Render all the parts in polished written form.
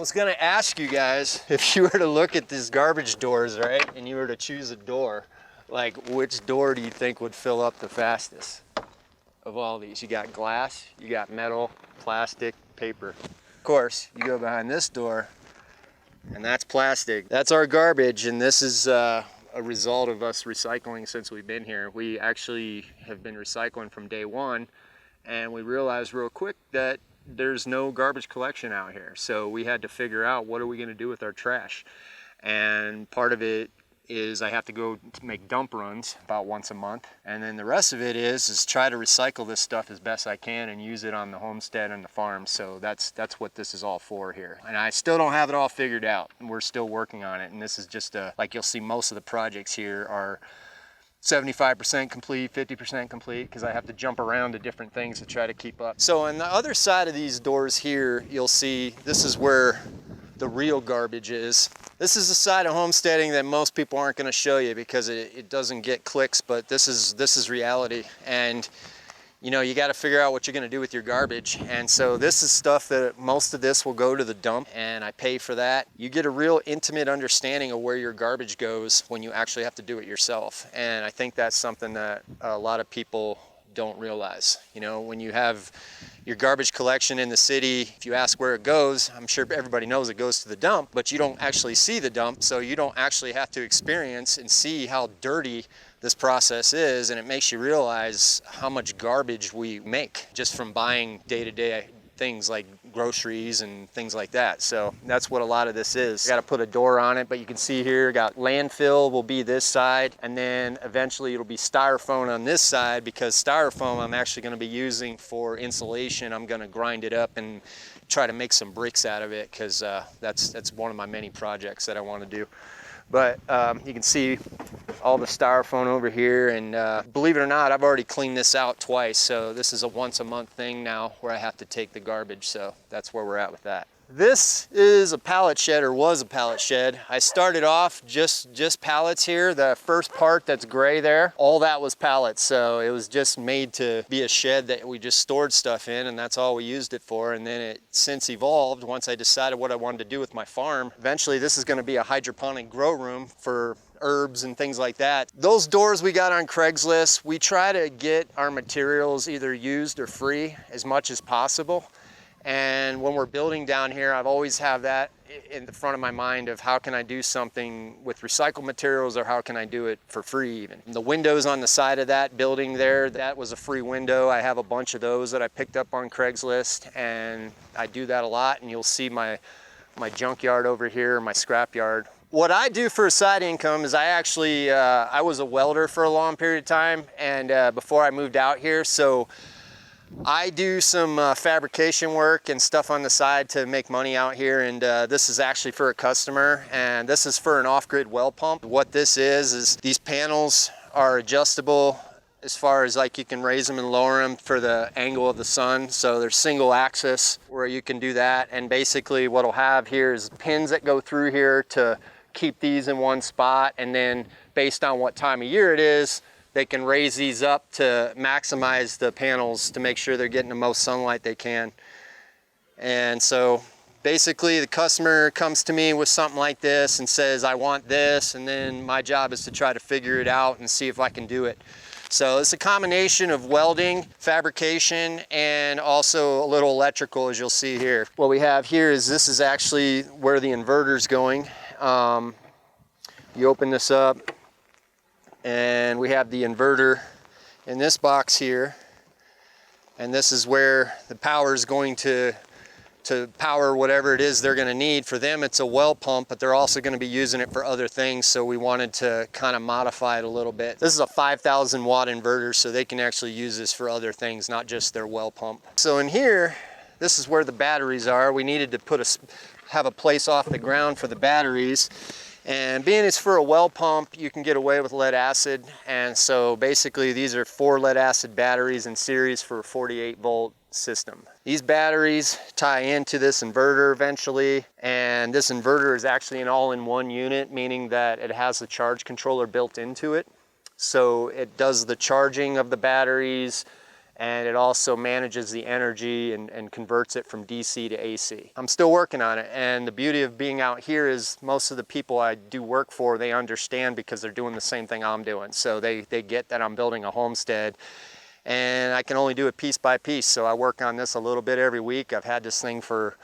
was gonna ask you guys, if you were to look at these garbage doors, right, and you were to choose a door, like which door do you think would fill up the fastest of all these? You got glass, you got metal, plastic, paper. Of course, you go behind this door, and that's plastic. That's our garbage, and this is a result of us recycling since we've been here. We actually have been recycling from day one, and we realized real quick that there's no garbage collection out here. So we had to figure out, what are we gonna do with our trash? And part of it is I have to go to make dump runs about once a month. And then the rest of it is try to recycle this stuff as best I can and use it on the homestead and the farm. So that's what this is all for here. And I still don't have it all figured out. We're still working on it. And this is just like you'll see, most of the projects here are 75% complete, 50% complete, because I have to jump around to different things to try to keep up. So on the other side of these doors here, you'll see this is where the real garbage is. This is the side of homesteading that most people aren't going to show you because it doesn't get clicks, but this is reality. And you know, you got to figure out what you're going to do with your garbage. And so this is stuff that most of this will go to the dump, and I pay for that. You get a real intimate understanding of where your garbage goes when you actually have to do it yourself. And I think that's something that a lot of people don't realize. You know, when you have your garbage collection in the city, if you ask where it goes, I'm sure everybody knows it goes to the dump, but you don't actually see the dump, so you don't actually have to experience and see how dirty this process is, and it makes you realize how much garbage we make just from buying day-to-day things like groceries and things like that. So that's what a lot of this is. Got to put a door on it, but you can see here, got landfill will be this side, and then eventually it'll be styrofoam on this side, because styrofoam I'm actually going to be using for insulation. I'm going to grind it up and try to make some bricks out of it, because that's one of my many projects that I want to do. But you can see all the styrofoam over here, and believe it or not, I've already cleaned this out twice, so this is a once a month thing now where I have to take the garbage, so that's where we're at with that. This is a pallet shed, or was a pallet shed. I started off just pallets here. The first part that's gray there, all that was pallets, so it was just made to be a shed that we just stored stuff in, and that's all we used it for. And then it since evolved once I decided what I wanted to do with my farm. Eventually this is going to be a hydroponic grow room for herbs and things like that. Those doors we got on Craigslist, we try to get our materials either used or free as much as possible. And when we're building down here, I've always have that in the front of my mind of how can I do something with recycled materials, or how can I do it for free even. The windows on the side of that building there, that was a free window. I have a bunch of those that I picked up on Craigslist, and I do that a lot, and you'll see my junkyard over here, my scrap yard. What I do for a side income is I actually, I was a welder for a long period of time, and before I moved out here, so I do some fabrication work and stuff on the side to make money out here, and this is actually for a customer, and this is for an off-grid well pump. What this is these panels are adjustable as far as like you can raise them and lower them for the angle of the sun. So there's single axis where you can do that, and basically what I'll have here is pins that go through here to keep these in one spot, and then based on what time of year it is, they can raise these up to maximize the panels to make sure they're getting the most sunlight they can. And so basically the customer comes to me with something like this and says, I want this, and then my job is to try to figure it out and see if I can do it. So it's a combination of welding, fabrication, and also a little electrical, as you'll see here. What we have here is this is actually where the inverter's going. You open this up, and we have the inverter in this box here, and this is where the power is going to power whatever it is they're going to need. For them it's a well pump, but they're also going to be using it for other things, so we wanted to kind of modify it a little bit. This is a 5,000 watt inverter, so they can actually use this for other things, not just their well pump. So in here, this is where the batteries are. We needed to have a place off the ground for the batteries. And being it's for a well pump, you can get away with lead acid. And so basically these are 4 lead acid batteries in series for a 48 volt system. These batteries tie into this inverter eventually. And this inverter is actually an all-in-one unit, meaning that it has the charge controller built into it. So it does the charging of the batteries and it also manages the energy and converts it from DC to AC. I'm still working on it, and the beauty of being out here is most of the people I do work for, they understand because they're doing the same thing I'm doing. So they get that I'm building a homestead, and I can only do it piece by piece. So I work on this a little bit every week. I've had this thing for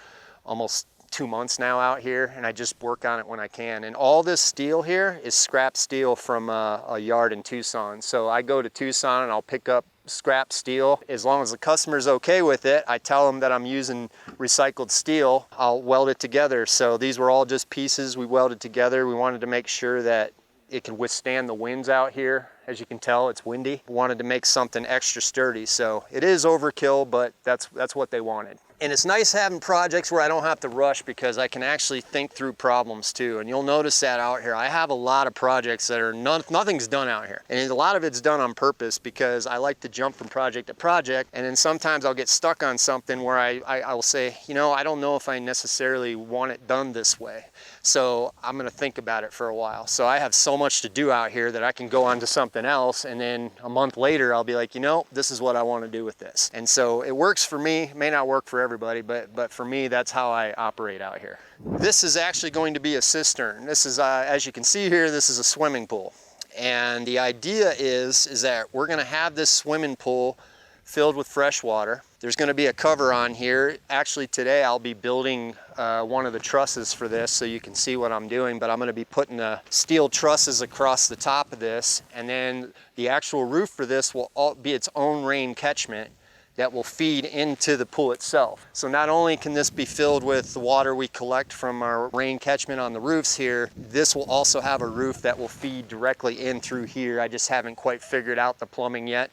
almost 2 months now out here, and I just work on it when I can. And all this steel here is scrap steel from a yard in Tucson. So I go to Tucson and I'll pick up scrap steel. As long as the customer's okay with it, I tell them that I'm using recycled steel, I'll weld it together. So these were all just pieces we welded together. We wanted to make sure that it can withstand the winds out here. As you can tell, it's windy. We wanted to make something extra sturdy. So it is overkill, but that's what they wanted. And it's nice having projects where I don't have to rush, because I can actually think through problems too. And you'll notice that out here, I have a lot of projects that are nothing's done out here. And a lot of it's done on purpose, because I like to jump from project to project. And then sometimes I'll get stuck on something where I will say, you know, I don't know if I necessarily want it done this way. So I'm gonna think about it for a while. So I have so much to do out here that I can go on to something else, and then a month later I'll be like, you know, this is what I want to do with this. And so it works for me. It may not work for everybody, but for me, that's how I operate out here. This is actually going to be a cistern. This is, as you can see here, this is a swimming pool. And the idea is that we're going to have this swimming pool filled with fresh water. There's going to be a cover on here. Actually, today I'll be building one of the trusses for this, so you can see what I'm doing, but I'm going to be putting steel trusses across the top of this, and then the actual roof for this will all be its own rain catchment that will feed into the pool itself. So not only can this be filled with the water we collect from our rain catchment on the roofs here, this will also have a roof that will feed directly in through here. I just haven't quite figured out the plumbing yet.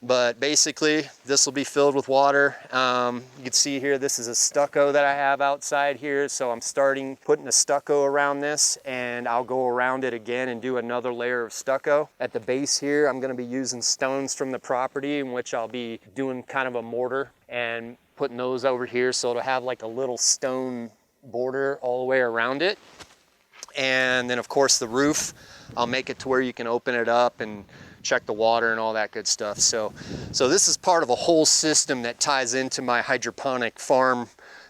But basically, this will be filled with water. You can see here, this is a stucco that I have outside here. So I'm putting a stucco around this, and I'll go around it again and do another layer of stucco. At the base here, I'm gonna be using stones from the property, in which I'll be doing kind of a mortar and putting those over here. So it'll have like a little stone border all the way around it. And then of course the roof, I'll make it to where you can open it up and check the water and all that good stuff. So this is part of a whole system that ties into my hydroponic farm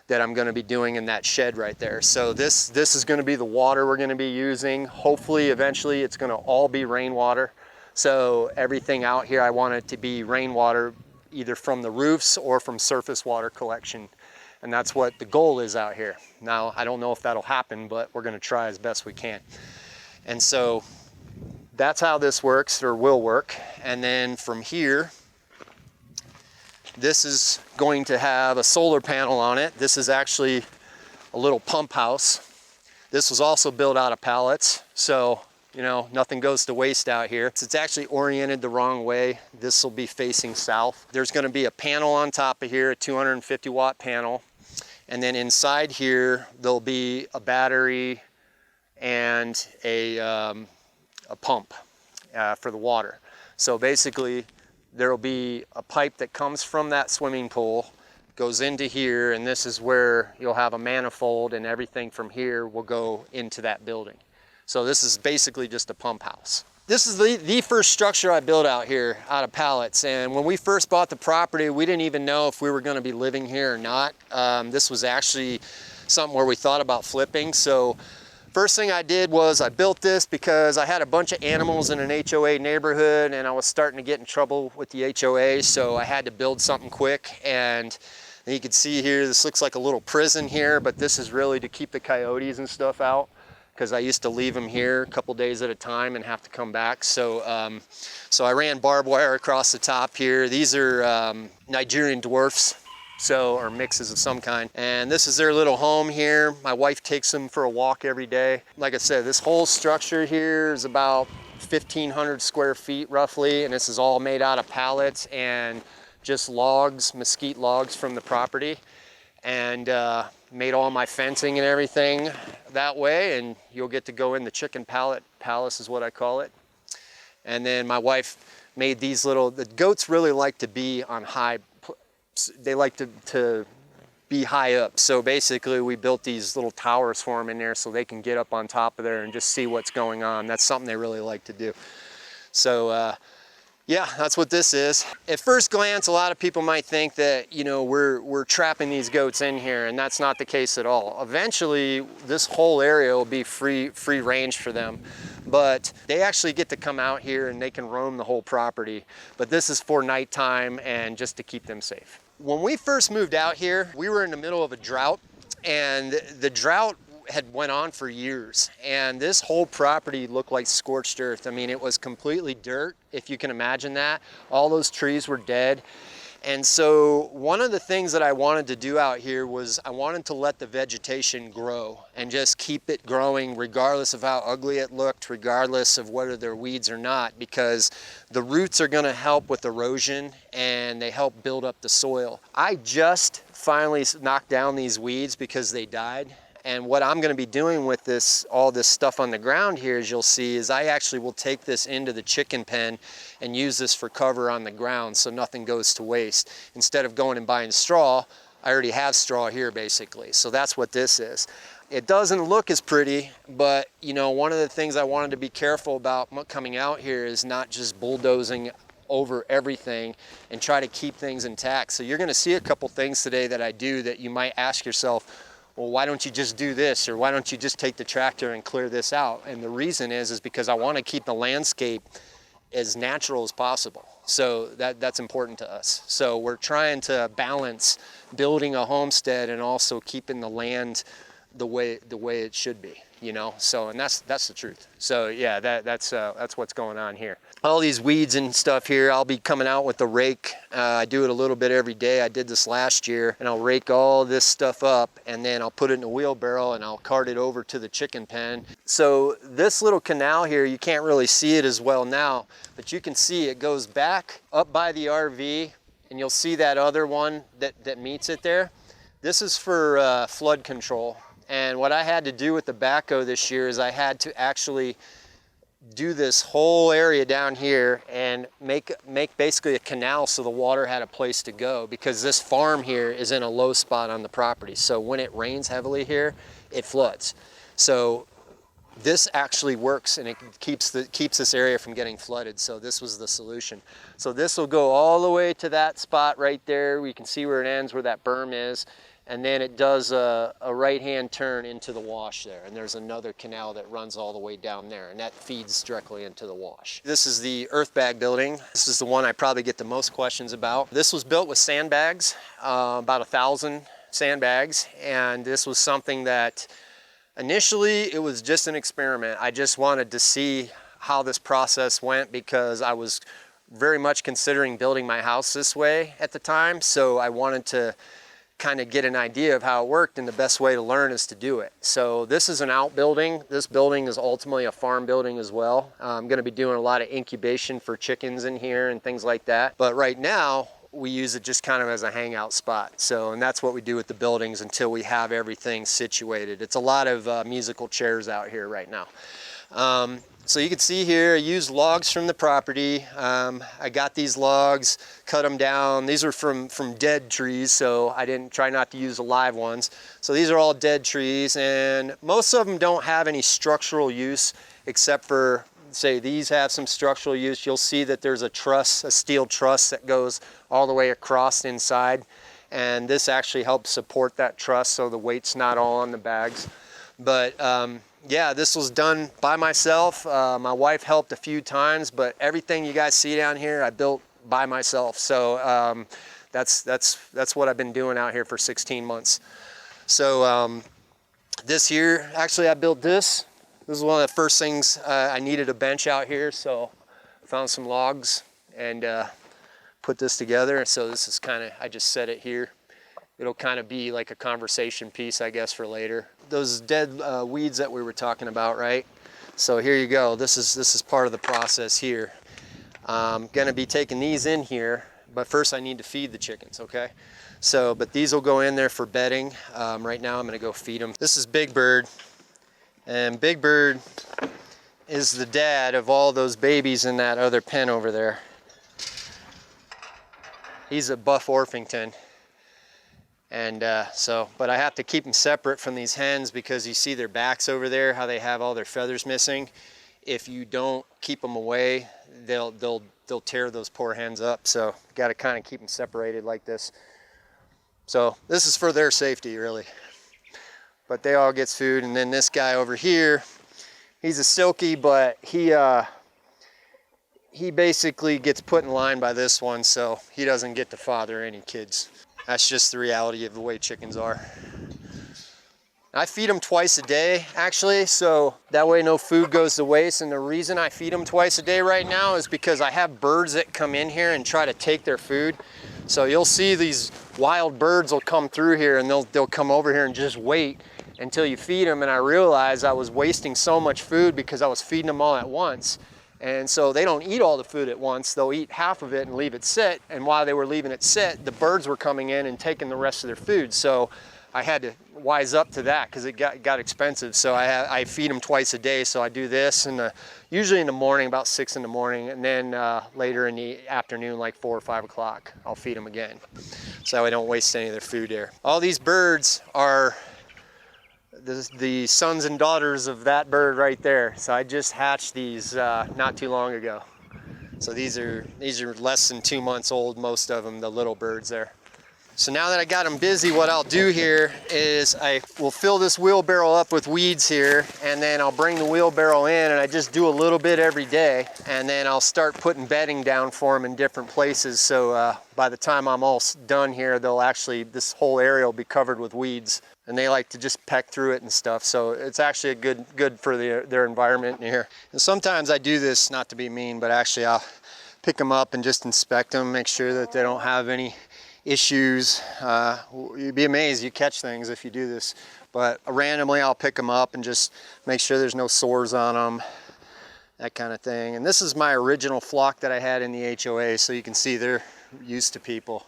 that I'm going to be doing in that shed right there. So this is going to be the water we're going to be using. Hopefully eventually it's going to all be rainwater. So everything out here, I want it to be rainwater, either from the roofs or from surface water collection. And that's what the goal is out here. Now, I don't know if that'll happen, but we're going to try as best we can. And so that's how this works, or will work. And then from here, this is going to have a solar panel on it. This is actually a little pump house. This was also built out of pallets, so you know, nothing goes to waste out here. It's actually oriented the wrong way. This will be facing south. There's going to be a panel on top of here, a 250 watt panel. And then inside here, there'll be a battery and a pump for the water. So basically, there'll be a pipe that comes from that swimming pool, goes into here, and this is where you'll have a manifold, and everything from here will go into that building. So this is basically just a pump house. This is the first structure I built out here out of pallets. And when we first bought the property, we didn't even know if we were going to be living here or not. This was actually something where we thought about flipping. So first thing I did was I built this because I had a bunch of animals in an HOA neighborhood, and I was starting to get in trouble with the HOA. So I had to build something quick. And you can see here, this looks like a little prison here, but this is really to keep the coyotes and stuff out, because I used to leave them here a couple days at a time and have to come back. So, so I ran barbed wire across the top here. These are Nigerian dwarfs, or mixes of some kind. And this is their little home here. My wife takes them for a walk every day. Like I said, this whole structure here is about 1,500 square feet roughly, and this is all made out of pallets and just logs, mesquite logs from the property. And made all my fencing and everything that way, and you'll get to go in the chicken palace is what I call it. And then my wife made these the goats really like to be on they like to be high up. So basically we built these little towers for them in there so they can get up on top of there and just see what's going on. That's something they really like to do. So Yeah, that's what this is. At first glance, a lot of people might think that, you know, we're trapping these goats in here, and that's not the case at all. Eventually, this whole area will be free range for them, but they actually get to come out here and they can roam the whole property. But this is for nighttime and just to keep them safe. When we first moved out here, we were in the middle of a drought, and the drought had went on for years, and this whole property looked like scorched earth. I mean, it was completely dirt, if you can imagine that. All those trees were dead. And so one of the things that I wanted to do out here was I wanted to let the vegetation grow and just keep it growing regardless of how ugly it looked, regardless of whether they're weeds or not, because the roots are going to help with erosion and they help build up the soil. I just finally knocked down these weeds because they died. And what I'm going to be doing with this, all this stuff on the ground here, as you'll see, is I actually will take this into the chicken pen and use this for cover on the ground so nothing goes to waste. Instead of going and buying straw, I already have straw here basically. So that's what this is. It doesn't look as pretty, but you know, one of the things I wanted to be careful about coming out here is not just bulldozing over everything and try to keep things intact. So you're going to see a couple things today that I do that you might ask yourself, well, why don't you just do this? Or why don't you just take the tractor and clear this out? And the reason is because I want to keep the landscape as natural as possible. So that's important to us. So we're trying to balance building a homestead and also keeping the land the way it should be, you know? So, and that's the truth. So yeah, that's what's going on here. All these weeds and stuff here, I'll be coming out with the rake. I do it a little bit every day. I did this last year, and I'll rake all this stuff up, and then I'll put it in a wheelbarrow and I'll cart it over to the chicken pen. So this little canal here, you can't really see it as well now, but you can see it goes back up by the RV, and you'll see that other one that meets it there. This is for flood control. And what I had to do with the backhoe this year is I had to actually do this whole area down here and make basically a canal so the water had a place to go, because this farm here is in a low spot on the property. So when it rains heavily here, it floods. So this actually works, and it keeps this area from getting flooded. So this was the solution. So this will go all the way to that spot right there. We can see where it ends, where that berm is. And then it does a right-hand turn into the wash there. And there's another canal that runs all the way down there, and that feeds directly into the wash. This is the earth bag building. This is the one I probably get the most questions about. This was built with sandbags, about 1,000 sandbags. And this was something that initially it was just an experiment. I just wanted to see how this process went, because I was very much considering building my house this way at the time. So I wanted to kind of get an idea of how it worked, and the best way to learn is to do it. So this is an outbuilding. This building is ultimately a farm building as well. I'm going to be doing a lot of incubation for chickens in here and things like that. But right now we use it just kind of as a hangout spot. So, and that's what we do with the buildings until we have everything situated. It's a lot of musical chairs out here right now. So you can see here, I used logs from the property. I got these logs, cut them down. These are from dead trees, so I didn't try not to use the live ones. So these are all dead trees, and most of them don't have any structural use, except for, say, these have some structural use. You'll see that there's a truss, a steel truss that goes all the way across inside, and this actually helps support that truss so the weight's not all on the bags. But yeah, this was done by myself. My wife helped a few times, but everything you guys see down here, I built by myself. So that's what I've been doing out here for 16 months. So this year, actually I built this. This is one of the first things. I needed a bench out here, so I found some logs and put this together. So this is kind of, I just set it here. It'll kind of be like a conversation piece, I guess, for later. Those dead weeds that we were talking about, right? So here you go. This is part of the process here. I'm gonna be taking these in here, but first I need to feed the chickens, okay? So, but these will go in there for bedding. Right now I'm gonna go feed them. This is Big Bird, and Big Bird is the dad of all those babies in that other pen over there. He's a Buff Orpington. And but I have to keep them separate from these hens, because you see their backs over there, how they have all their feathers missing. If you don't keep them away, they'll they'll tear those poor hens up. So got to kind of keep them separated like this. So this is for their safety, really. But they all gets food. And then this guy over here, he's a silky, but he basically gets put in line by this one, so he doesn't get to father any kids. That's just the reality of the way chickens are. I feed them twice a day, actually, so that way no food goes to waste. And the reason I feed them twice a day right now is because I have birds that come in here and try to take their food. So you'll see these wild birds will come through here, and they'll come over here and just wait until you feed them. And I realized I was wasting so much food because I was feeding them all at once. And so they don't eat all the food at once. They'll eat half of it and leave it sit. And while they were leaving it sit, the birds were coming in and taking the rest of their food. So I had to wise up to that because it got expensive. So I feed them twice a day. So I do this usually in the morning, about 6 in the morning, and then later in the afternoon, like 4 or 5 o'clock, I'll feed them again. So I don't waste any of their food there. All these birds are the sons and daughters of that bird right there. So I just hatched these not too long ago. So these are less than 2 months old, most of them, the little birds there. So now that I got them busy, what I'll do here is I will fill this wheelbarrow up with weeds here, and then I'll bring the wheelbarrow in, and I just do a little bit every day, and then I'll start putting bedding down for them in different places. So by the time I'm all done here, this whole area will be covered with weeds, and they like to just peck through it and stuff. So it's actually good for their environment in here. And sometimes I do this, not to be mean, but actually I'll pick them up and just inspect them, make sure that they don't have any issues. You'd be amazed, you catch things if you do this. But randomly I'll pick them up and just make sure there's no sores on them, that kind of thing. And this is my original flock that I had in the HOA, so you can see they're used to people.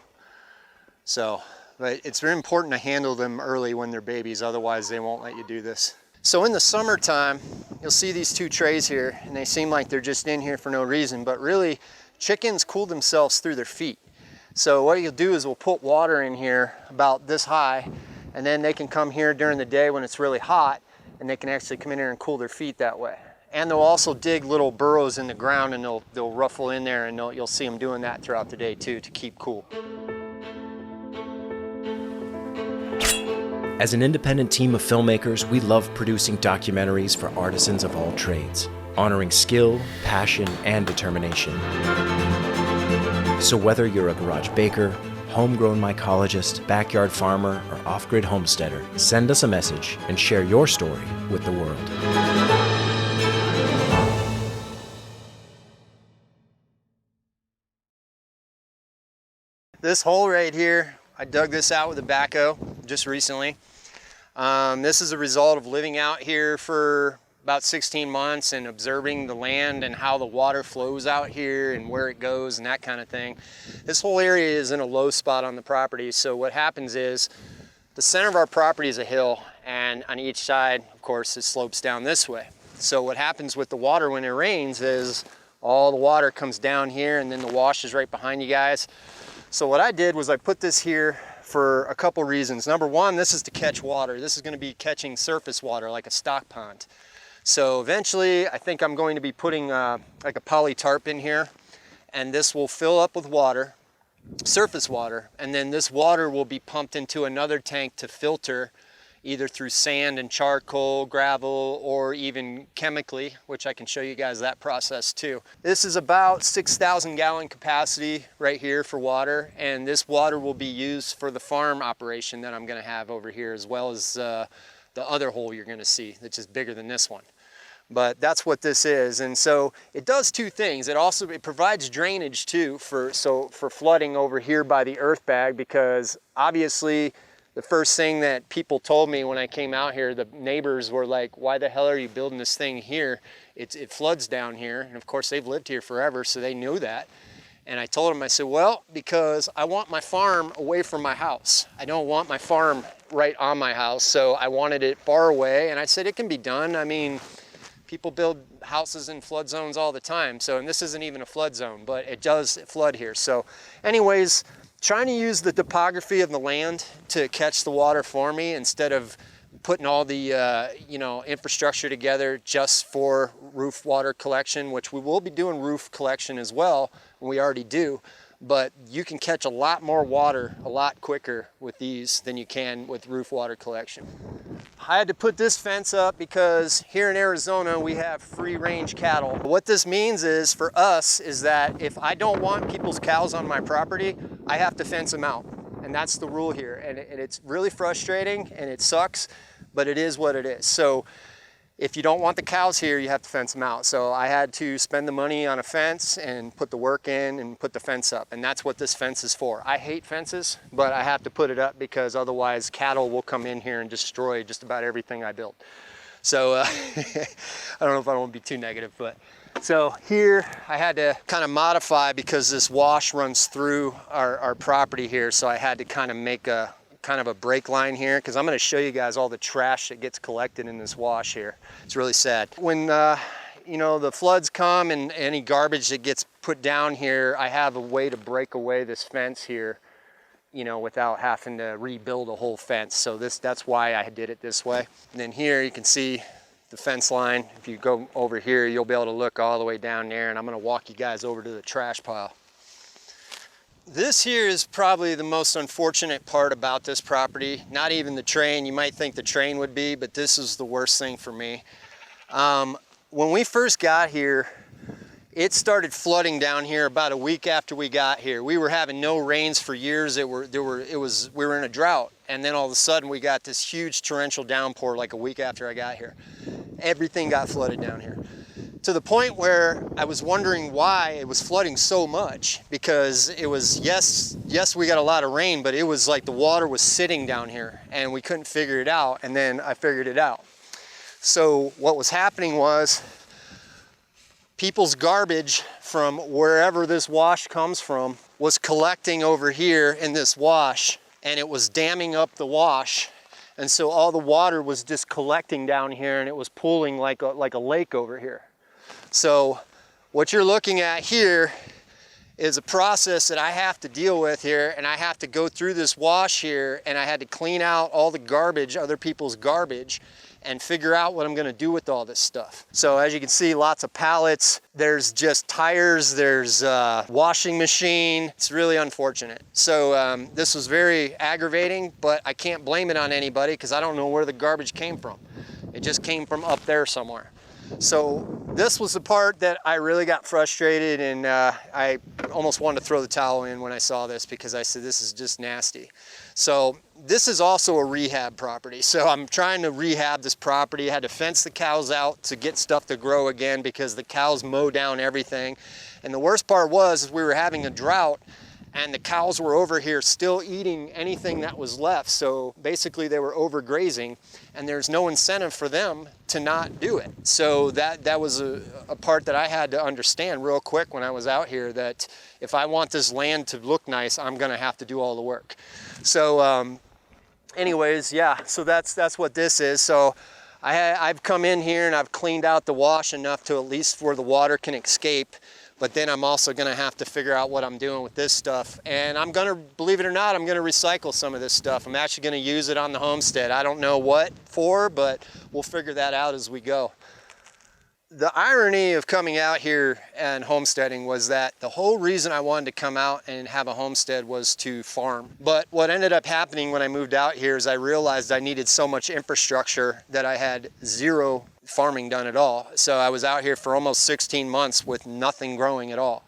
So, but it's very important to handle them early when they're babies, otherwise they won't let you do this. So in the summertime, you'll see these 2 trays here, and they seem like they're just in here for no reason, but really chickens cool themselves through their feet. So what you'll do is we'll put water in here about this high, and then they can come here during the day when it's really hot, and they can actually come in here and cool their feet that way. And they'll also dig little burrows in the ground, and they'll ruffle in there, and you'll see them doing that throughout the day too, to keep cool. As an independent team of filmmakers, we love producing documentaries for artisans of all trades, honoring skill, passion, and determination. So whether you're a garage baker, homegrown mycologist, backyard farmer, or off-grid homesteader, send us a message and share your story with the world. This hole right here, I dug this out with a backhoe just recently. This is a result of living out here for about 16 months and observing the land and how the water flows out here and where it goes and that kind of thing. This whole area is in a low spot on the property. So what happens is the center of our property is a hill, and on each side, of course, it slopes down this way. So what happens with the water when it rains is all the water comes down here, and then the wash is right behind you guys. So what I did was I put this here for a couple reasons. Number one, this is to catch water. This is going to be catching surface water like a stock pond. So eventually I think I'm going to be putting like a poly tarp in here, and this will fill up with water, surface water, and then this water will be pumped into another tank to filter either through sand and charcoal, gravel, or even chemically, which I can show you guys that process too. This is about 6,000 gallon capacity right here for water, and this water will be used for the farm operation that I'm gonna have over here, as well as the other hole you're gonna see, which is bigger than this one. But that's what this is. And so it does 2 things. It provides drainage too for flooding over here by the earth bag, because obviously the first thing that people told me when I came out here, the neighbors were like, why the hell are you building this thing here? It floods down here. And of course they've lived here forever, so they knew that. And I told them, I said, well, because I want my farm away from my house. I don't want my farm right on my house, so I wanted it far away. And I said, it can be done. I mean, people build houses in flood zones all the time. So, and this isn't even a flood zone, but it does flood here. So anyways, trying to use the topography of the land to catch the water for me instead of putting all the you know, infrastructure together just for roof water collection, which we will be doing roof collection as well, and we already do. But you can catch a lot more water a lot quicker with these than you can with roof water collection. I had to put this fence up because here in Arizona we have free range cattle. What this means is, for us, is that if I don't want people's cows on my property, I have to fence them out. And that's the rule here. And it's really frustrating and it sucks, but it is what it is. So if you don't want the cows here, you have to fence them out. So I had to spend the money on a fence and put the work in and put the fence up. And that's what this fence is for. I hate fences, but I have to put it up because otherwise cattle will come in here and destroy just about everything I built. So I don't know if I don't want to be too negative, but so here I had to kind of modify because this wash runs through our property here. So I had to kind of make a kind of a break line here, because I'm going to show you guys all the trash that gets collected in this wash here. It's really sad. When you know, the floods come and any garbage that gets put down here, I have a way to break away this fence here, you know, without having to rebuild a whole fence. So that's why I did it this way. And then here you can see the fence line. If you go over here, you'll be able to look all the way down there, and I'm going to walk you guys over to the trash pile. This here is probably the most unfortunate part about this property. Not even the train. You might think the train would be, but this is the worst thing for me. When we first got here, it started flooding down here about a week after we got here. We were having no rains for years. We were in a drought, and then all of a sudden we got this huge torrential downpour like a week after I got here. Everything got flooded down here, to the point where I was wondering why it was flooding so much, because it was, yes, we got a lot of rain, but it was like the water was sitting down here and we couldn't figure it out. And then I figured it out. So what was happening was people's garbage from wherever this wash comes from was collecting over here in this wash, and it was damming up the wash. And so all the water was just collecting down here, and it was pooling like a lake over here. So what you're looking at here is a process that I have to deal with here, and I have to go through this wash here, and I had to clean out all the garbage, other people's garbage, and figure out what I'm gonna do with all this stuff. So as you can see, lots of pallets, there's just tires, there's a washing machine. It's really unfortunate. So this was very aggravating, but I can't blame it on anybody because I don't know where the garbage came from. It just came from up there somewhere. So this was the part that I really got frustrated, and I almost wanted to throw the towel in when I saw this, because I said, this is just nasty. So this is also a rehab property. So I'm trying to rehab this property. I had to fence the cows out to get stuff to grow again, because the cows mow down everything. And the worst part was we were having a drought, and the cows were over here still eating anything that was left. So basically they were overgrazing, and there's no incentive for them to not do it. So that was a part that I had to understand real quick when I was out here, that if I want this land to look nice, I'm gonna have to do all the work. So anyways, yeah, so that's what this is. So I've come in here and I've cleaned out the wash enough to at least where the water can escape. But then I'm also gonna have to figure out what I'm doing with this stuff. And I'm gonna, believe it or not, I'm gonna recycle some of this stuff. I'm actually gonna use it on the homestead. I don't know what for, but we'll figure that out as we go. The irony of coming out here and homesteading was that the whole reason I wanted to come out and have a homestead was to farm. But what ended up happening when I moved out here is I realized I needed so much infrastructure that I had zero farming done at all. So I was out here for almost 16 months with nothing growing at all.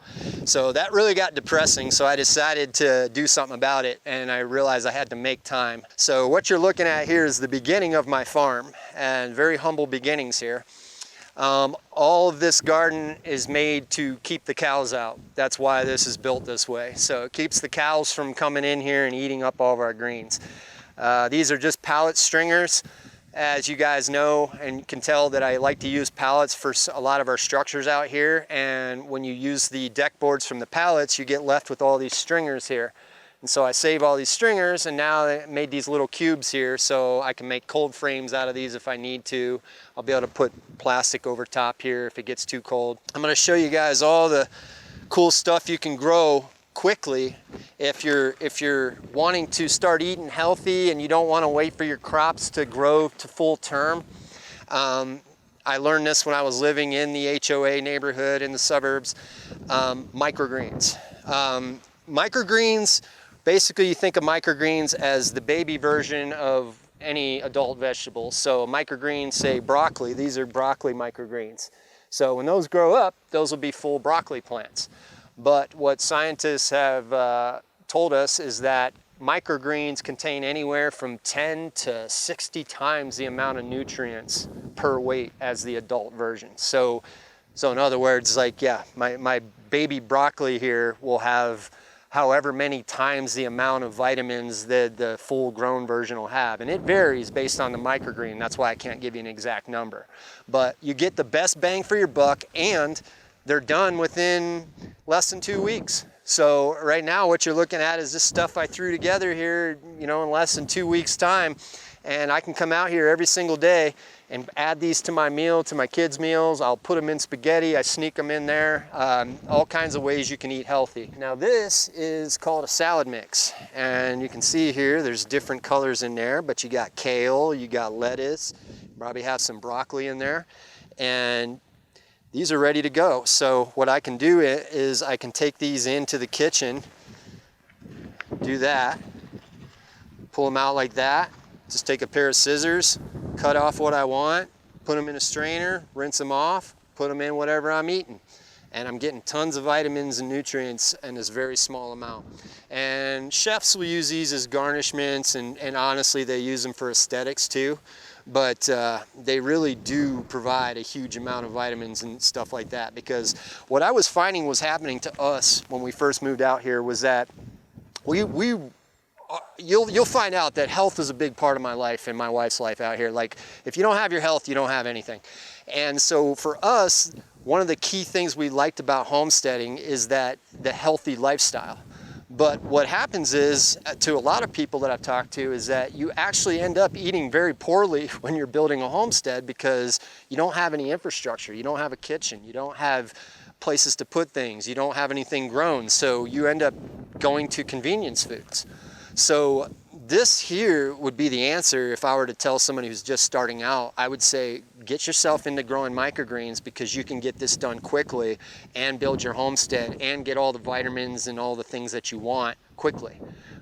So that really got depressing. So I decided to do something about it, and I realized I had to make time. So what you're looking at here is the beginning of my farm, and very humble beginnings here. All of this garden is made to keep the cows out. That's why this is built this way. So it keeps the cows from coming in here and eating up all of our greens. These are just pallet stringers. As you guys know and can tell, that I like to use pallets for a lot of our structures out here. And when you use the deck boards from the pallets, you get left with all these stringers here. And so I save all these stringers, and now I made these little cubes here so I can make cold frames out of these if I need to. I'll be able to put plastic over top here if it gets too cold. I'm gonna show you guys all the cool stuff you can grow quickly if you're wanting to start eating healthy and you don't want to wait for your crops to grow to full term. I learned this when I was living in the HOA neighborhood in the suburbs. Microgreens. Microgreens, basically you think of microgreens as the baby version of any adult vegetable. So microgreens, say broccoli, these are broccoli microgreens. So when those grow up, those will be full broccoli plants. But what scientists have told us is that microgreens contain anywhere from 10 to 60 times the amount of nutrients per weight as the adult version. So in other words, like, yeah, my baby broccoli here will have however many times the amount of vitamins that the full grown version will have. And it varies based on the microgreen. That's why I can't give you an exact number. But you get the best bang for your buck, and they're done within less than 2 weeks. So right now what you're looking at is this stuff I threw together here, you know, in less than 2 weeks time. And I can come out here every single day and add these to my meal, to my kids' meals. I'll put them in spaghetti, I sneak them in there, all kinds of ways you can eat healthy. Now this is called a salad mix. And you can see here, there's different colors in there, but you got kale, you got lettuce, probably have some broccoli in there. And these are ready to go. So what I can do is I can take these into the kitchen, do that, pull them out like that, just take a pair of scissors, cut off what I want, put them in a strainer, rinse them off, put them in whatever I'm eating. And I'm getting tons of vitamins and nutrients in this very small amount. And chefs will use these as garnishments, and honestly they use them for aesthetics too. But they really do provide a huge amount of vitamins and stuff like that, because what I was finding was happening to us when we first moved out here was that you'll find out that health is a big part of my life and my wife's life out here. Like, if you don't have your health, you don't have anything. And so for us, one of the key things we liked about homesteading is that the healthy lifestyle. But what happens is, to a lot of people that I've talked to, is that you actually end up eating very poorly when you're building a homestead, because you don't have any infrastructure, you don't have a kitchen, you don't have places to put things, you don't have anything grown, so you end up going to convenience foods. So this here would be the answer if I were to tell somebody who's just starting out. I would say get yourself into growing microgreens, because you can get this done quickly and build your homestead and get all the vitamins and all the things that you want quickly.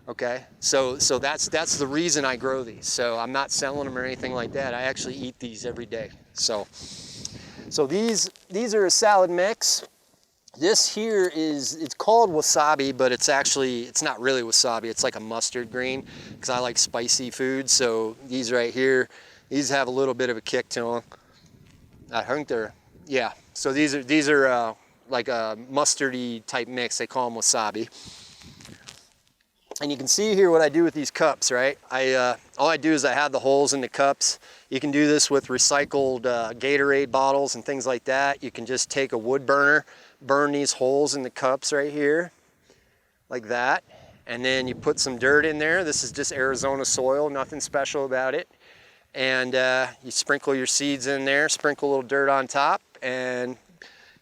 Okay, so that's the reason I grow these. So I'm not selling them or anything like that. I actually eat these every day. So these are a salad mix. This here it's called wasabi, but it's not really wasabi. It's like a mustard green, because I like spicy food. So these right here, these have a little bit of a kick to them. I think they're, yeah. So these are like a mustardy type mix. They call them wasabi. And you can see here what I do with these cups, right? All I do is I have the holes in the cups. You can do this with recycled Gatorade bottles and things like that. You can just take a wood burner, burn these holes in the cups right here, like that. And then you put some dirt in there. This is just Arizona soil, nothing special about it. And you sprinkle your seeds in there, sprinkle a little dirt on top, and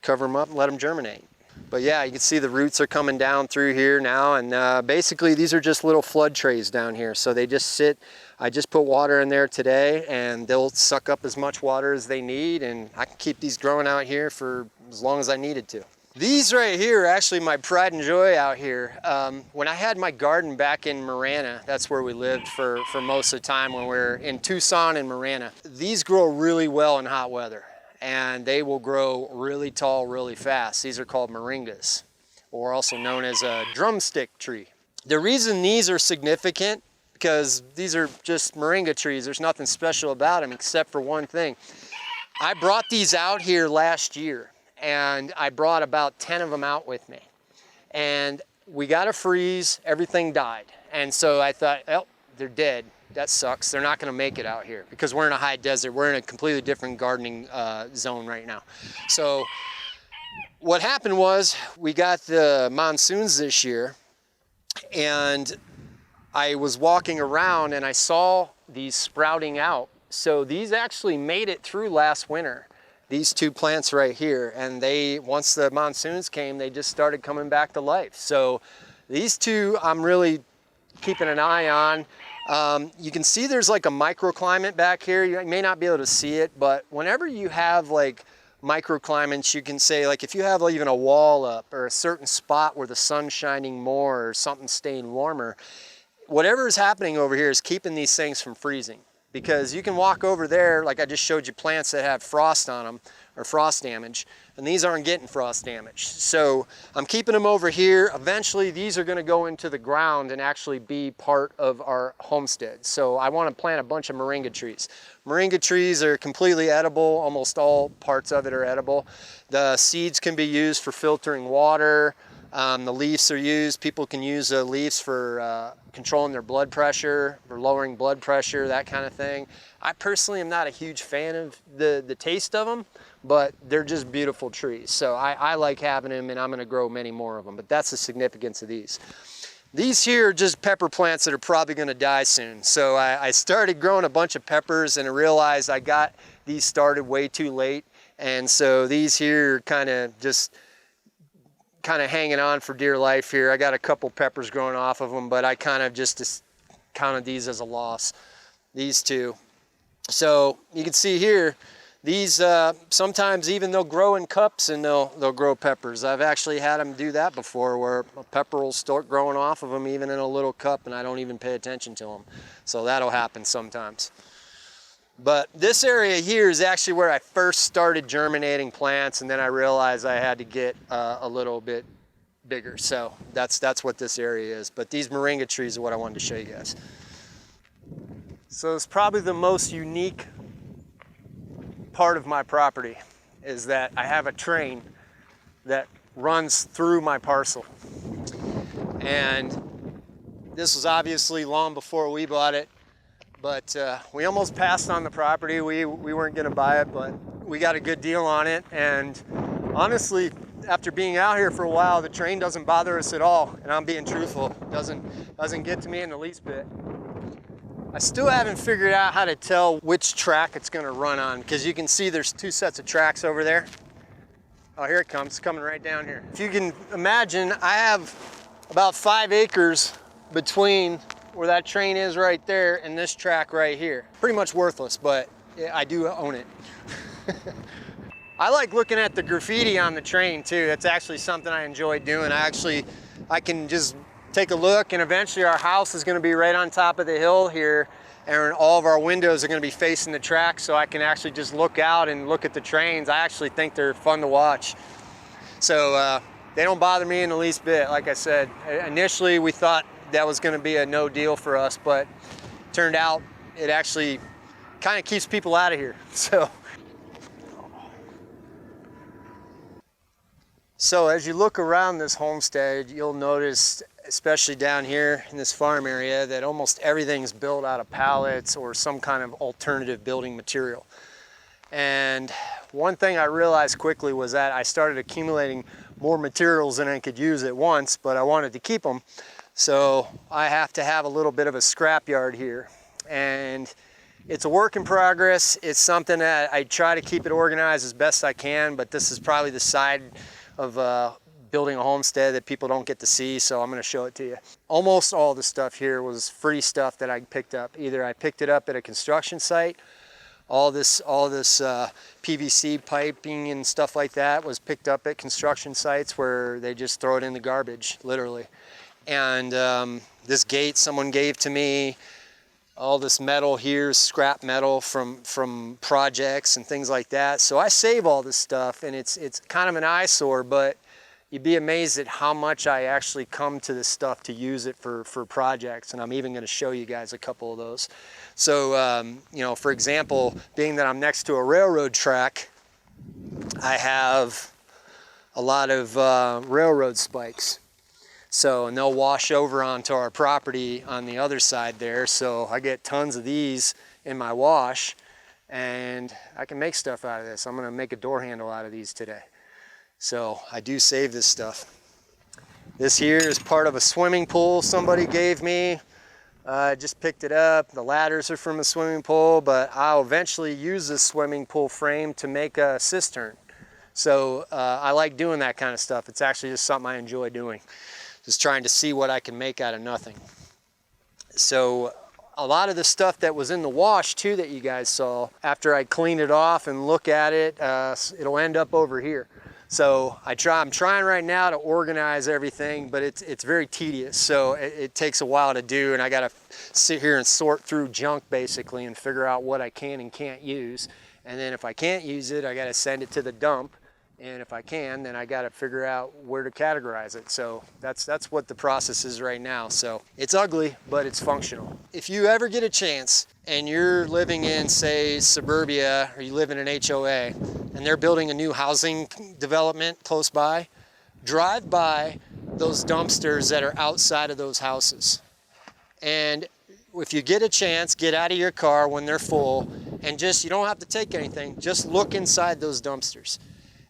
cover them up and let them germinate. But yeah, you can see the roots are coming down through here now, and basically these are just little flood trays down here. So they just sit, I just put water in there today, and they'll suck up as much water as they need, and I can keep these growing out here for as long as I needed to. These right here are actually my pride and joy out here. When I had my garden back in Marana, that's where we lived for most of the time when we were in Tucson and Marana. These grow really well in hot weather, and they will grow really tall really fast. These are called moringas, or also known as a drumstick tree. The reason these are significant, because these are just moringa trees. There's nothing special about them except for one thing. I brought these out here last year, and I brought about 10 of them out with me. And we got a freeze, everything died. And so I thought, oh, they're dead. That sucks. They're not gonna make it out here, because we're in a high desert. We're in a completely different gardening zone right now. So what happened was, we got the monsoons this year, and I was walking around and I saw these sprouting out. So these actually made it through last winter. these two plants right here. And once the monsoons came, they just started coming back to life. So these two I'm really keeping an eye on. You can see there's like a microclimate back here. You may not be able to see it, but whenever you have like microclimates, you can say, like, if you have even a wall up or a certain spot where the sun's shining more or something staying warmer, whatever is happening over here is keeping these things from freezing. Because you can walk over there, like I just showed you, plants that have frost on them or frost damage, and these aren't getting frost damage. So I'm keeping them over here. Eventually these are going to go into the ground and actually be part of our homestead. So I want to plant a bunch of moringa trees. Moringa trees are completely edible. Almost all parts of it are edible. The seeds can be used for filtering water. The leaves are used. People can use the leaves for controlling their blood pressure, for lowering blood pressure, that kind of thing. I personally am not a huge fan of the taste of them, but they're just beautiful trees. So I like having them, and I'm going to grow many more of them. But that's the significance of these. These here are just pepper plants that are probably going to die soon. So I started growing a bunch of peppers, and I realized I got these started way too late. And so these here are kind of hanging on for dear life here. I got a couple peppers growing off of them, but I kind of just counted these as a loss, these two. So you can see here, these sometimes even they'll grow in cups and they'll grow peppers. I've actually had them do that before, where a pepper will start growing off of them even in a little cup, and I don't even pay attention to them. So that'll happen sometimes. But this area here is actually where I first started germinating plants, and then I realized I had to get a little bit bigger. So that's what this area is. But these moringa trees are what I wanted to show you guys. So it's probably the most unique part of my property, is that I have a train that runs through my parcel. And this was obviously long before we bought it. But we almost passed on the property. We weren't going to buy it, but we got a good deal on it. And honestly, after being out here for a while, the train doesn't bother us at all. And I'm being truthful. Doesn't get to me in the least bit. I still haven't figured out how to tell which track it's going to run on, because you can see there's two sets of tracks over there. Oh, here it comes. It's coming right down here. If you can imagine, I have about 5 acres between where that train is right there and this track right here. Pretty much worthless, but I do own it. I like looking at the graffiti on the train too. That's actually something I enjoy doing. I can just take a look, and eventually our house is going to be right on top of the hill here, and all of our windows are going to be facing the track, so I can actually just look out and look at the trains. I actually think they're fun to watch. So they don't bother me in the least bit. Like I said, initially we thought that was going to be a no deal for us, but turned out it actually kind of keeps people out of here. So as you look around this homestead, you'll notice, especially down here in this farm area, that almost everything's built out of pallets or some kind of alternative building material. And one thing I realized quickly was that I started accumulating more materials than I could use at once, but I wanted to keep them. So I have to have a little bit of a scrapyard here. And it's a work in progress. It's something that I try to keep it organized as best I can, but this is probably the side of building a homestead that people don't get to see, so I'm going to show it to you. Almost all the stuff here was free stuff that I picked up. Either I picked it up at a construction site, all this PVC piping and stuff like that was picked up at construction sites where they just throw it in the garbage, literally. And this gate someone gave to me. All this metal here is scrap metal from projects and things like that. So I save all this stuff, and it's kind of an eyesore, but you'd be amazed at how much I actually come to this stuff to use it for projects. And I'm even going to show you guys a couple of those. So, you know, for example, being that I'm next to a railroad track, I have a lot of railroad spikes. So, and they'll wash over onto our property on the other side there. So I get tons of these in my wash, and I can make stuff out of this. I'm gonna make a door handle out of these today. So I do save this stuff. This here is part of a swimming pool somebody gave me I just picked it up. The ladders are from a swimming pool, but I'll eventually use this swimming pool frame to make a cistern. So I like doing that kind of stuff. It's actually just something I enjoy doing. Just trying to see what I can make out of nothing. So a lot of the stuff that was in the wash too that you guys saw, after I clean it off and look at it, it'll end up over here. So I'm trying right now to organize everything, but it's very tedious. So it takes a while to do, and I gotta sit here and sort through junk basically and figure out what I can and can't use. And then if I can't use it, I gotta send it to the dump. And if I can, then I got to figure out where to categorize it. So that's what the process is right now. So it's ugly, but it's functional. If you ever get a chance and you're living in, say, suburbia, or you live in an HOA, and they're building a new housing development close by, drive by those dumpsters that are outside of those houses. And if you get a chance, get out of your car when they're full, and you don't have to take anything, just look inside those dumpsters.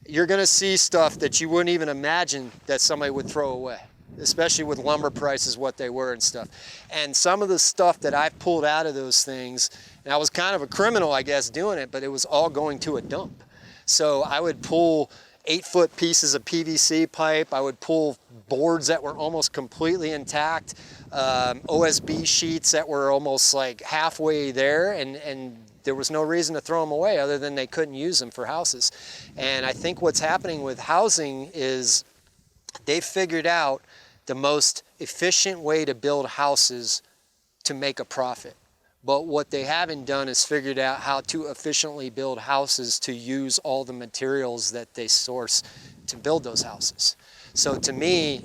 You're gonna see stuff that you wouldn't even imagine that somebody would throw away, especially with lumber prices, what they were and stuff. And some of the stuff that I've pulled out of those things, and I was kind of a criminal, I guess, doing it, but it was all going to a dump. So I would pull 8-foot pieces of PVC pipe. I would pull boards that were almost completely intact, OSB sheets that were almost like halfway there, and there was no reason to throw them away other than they couldn't use them for houses. And I think what's happening with housing is they've figured out the most efficient way to build houses to make a profit. But what they haven't done is figured out how to efficiently build houses to use all the materials that they source to build those houses. So to me,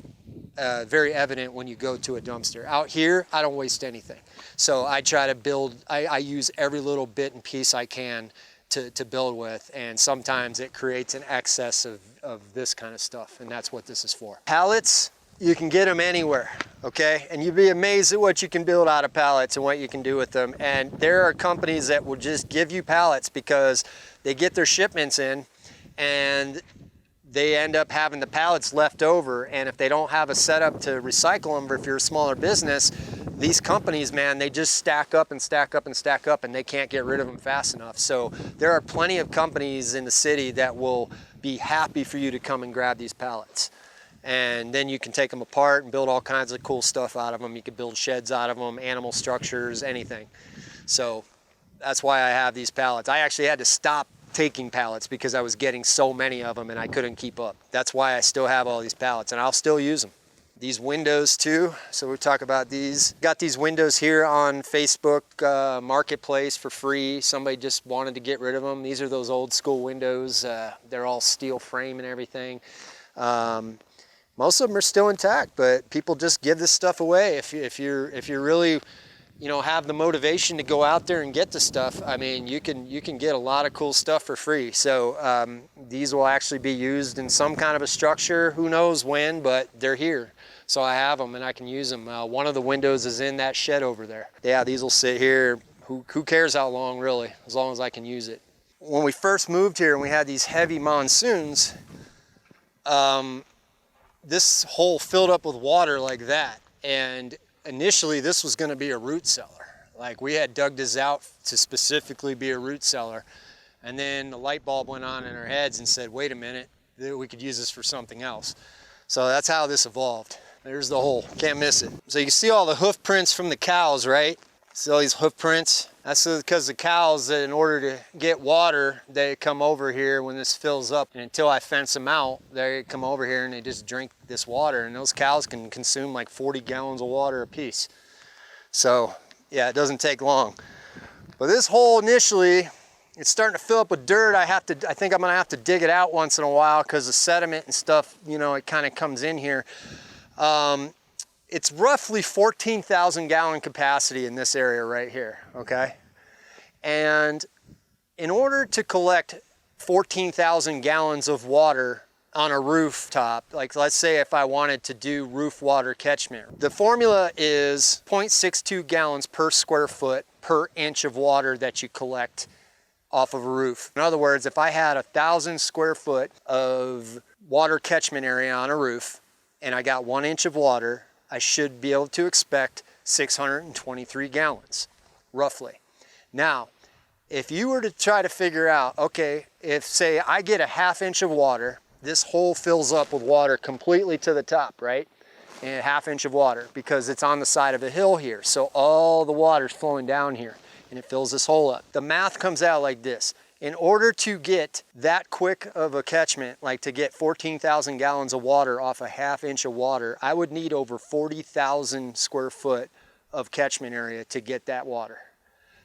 very evident when you go to a dumpster. Out here, I don't waste anything. So I try to build, I use every little bit and piece I can to build with, and sometimes it creates an excess of this kind of stuff, and that's what this is for. Pallets, you can get them anywhere, okay? And you'd be amazed at what you can build out of pallets and what you can do with them. And there are companies that will just give you pallets because they get their shipments in and they end up having the pallets left over, and if they don't have a setup to recycle them, or if you're a smaller business, these companies, man, they just stack up and stack up and stack up, and they can't get rid of them fast enough. So there are plenty of companies in the city that will be happy for you to come and grab these pallets. And then you can take them apart and build all kinds of cool stuff out of them. You can build sheds out of them, animal structures, anything. So that's why I have these pallets. I actually had to stop taking pallets because I was getting so many of them and I couldn't keep up. That's why I still have all these pallets, and I'll still use them. These windows too, so we'll talk about these. Got these windows here on Facebook Marketplace for free. Somebody just wanted to get rid of them. These are those old school windows. They're all steel frame and everything. Most of them are still intact, but people just give this stuff away. If you're really, you know, have the motivation to go out there and get the stuff, I mean, you can get a lot of cool stuff for free. So these will actually be used in some kind of a structure. Who knows when, but they're here. So I have them and I can use them. One of the windows is in that shed over there. Yeah, these will sit here. Who cares how long, really, as long as I can use it. When we first moved here and we had these heavy monsoons, this hole filled up with water like that. And initially this was going to be a root cellar. Like, we had dug this out to specifically be a root cellar, and then the light bulb went on in our heads and said, wait a minute, we could use this for something else. So that's how this evolved. There's the hole, can't miss it. So you can see all the hoof prints from the cows, right? See all these hoof prints? That's because the cows, in order to get water, they come over here when this fills up, and until I fence them out, they come over here and they just drink this water, and those cows can consume like 40 gallons of water a piece. So yeah, it doesn't take long. But this hole initially, it's starting to fill up with dirt. I think I'm gonna have to dig it out once in a while because the sediment and stuff, you know, it kind of comes in here. It's roughly 14,000 gallon capacity in this area right here, okay? And in order to collect 14,000 gallons of water on a rooftop, like let's say if I wanted to do roof water catchment, the formula is 0.62 gallons per square foot per inch of water that you collect off of a roof. In other words, if I had 1,000 square foot of water catchment area on a roof and I got 1 inch of water, I should be able to expect 623 gallons, roughly. Now, if you were to try to figure out, okay, if say I get a 1/2 inch of water, this hole fills up with water completely to the top, right? And a 1/2 inch of water because it's on the side of a hill here. So all the water's flowing down here and it fills this hole up. The math comes out like this. In order to get that quick of a catchment, like to get 14,000 gallons of water off a 1/2 inch of water, I would need over 40,000 square foot of catchment area to get that water.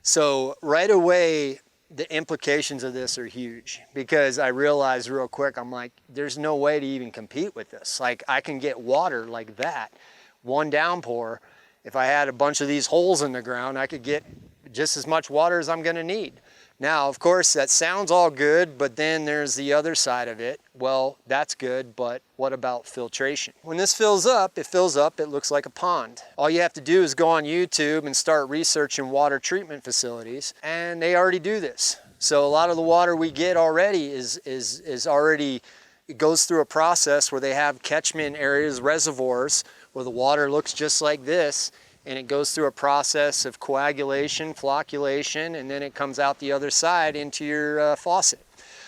So right away, the implications of this are huge because I realized real quick, I'm like, there's no way to even compete with this. Like I can get water like that, one downpour. If I had a bunch of these holes in the ground, I could get just as much water as I'm gonna need. Now, of course, that sounds all good, but then there's the other side of it. Well, that's good, but what about filtration? When this fills up, it looks like a pond. All you have to do is go on YouTube and start researching water treatment facilities, and they already do this. So a lot of the water we get already is already, it goes through a process where they have catchment areas, reservoirs, where the water looks just like this, and it goes through a process of coagulation, flocculation, and then it comes out the other side into your faucet.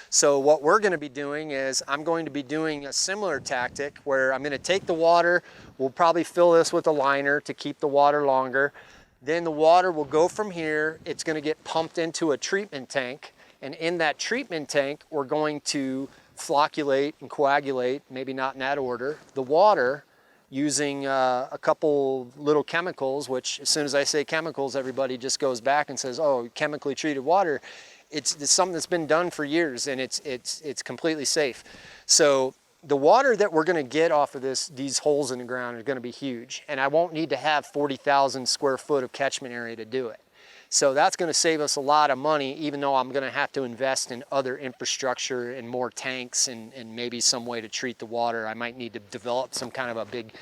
So what we're going to be doing is I'm going to be doing a similar tactic where I'm going to take the water, we'll probably fill this with a liner to keep the water longer. Then the water will go from here, it's going to get pumped into a treatment tank, and in that treatment tank we're going to flocculate and coagulate, maybe not in that order, the water using a couple little chemicals, which as soon as I say chemicals, everybody just goes back and says, oh, chemically treated water. It's something that's been done for years and it's completely safe. So the water that we're gonna get off of these holes in the ground are gonna be huge, and I won't need to have 40,000 square foot of catchment area to do it. So that's gonna save us a lot of money, even though I'm gonna have to invest in other infrastructure and more tanks and maybe some way to treat the water. I might need to develop some kind of a big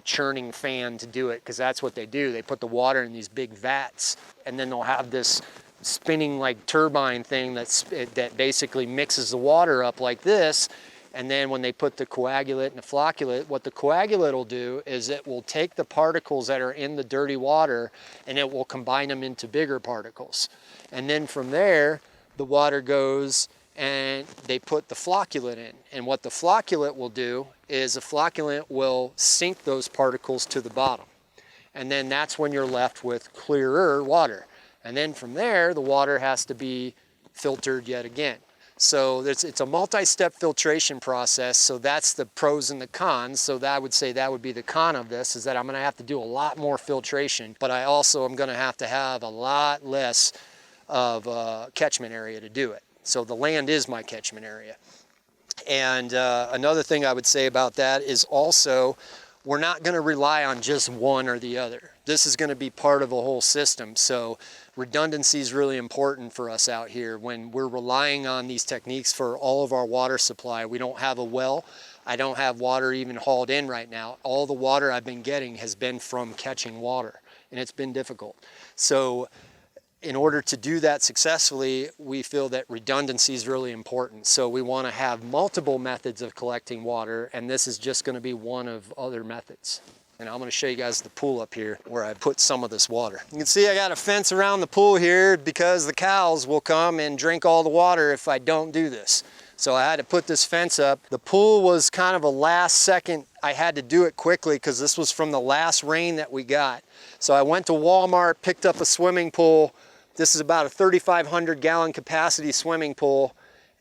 churning fan to do it, because that's what they do. They put the water in these big vats, and then they'll have this spinning like turbine thing that basically mixes the water up like this. And then when they put the coagulant and the flocculant, what the coagulant will do is it will take the particles that are in the dirty water and it will combine them into bigger particles. And then from there, the water goes and they put the flocculant in. And what the flocculant will do is the flocculant will sink those particles to the bottom. And then that's when you're left with clearer water. And then from there, the water has to be filtered yet again. So it's a multi-step filtration process, so that's the pros and the cons. So that I would say that would be the con of this, is that I'm gonna have to do a lot more filtration, but I also am gonna have to have a lot less of catchment area to do it. So the land is my catchment area. And another thing I would say about that is also, we're not gonna rely on just one or the other. This is gonna be part of a whole system. So redundancy is really important for us out here. When we're relying on these techniques for all of our water supply, we don't have a well. I don't have water even hauled in right now. All the water I've been getting has been from catching water, and it's been difficult. So in order to do that successfully, we feel that redundancy is really important. So we want to have multiple methods of collecting water, and this is just going to be one of other methods. And I'm going to show you guys the pool up here where I put some of this water. You can see I got a fence around the pool here because the cows will come and drink all the water if I don't do this. So I had to put this fence up. The pool was kind of a last second. I had to do it quickly because this was from the last rain that we got. So I went to Walmart, picked up a swimming pool. This is about a 3,500 gallon capacity swimming pool.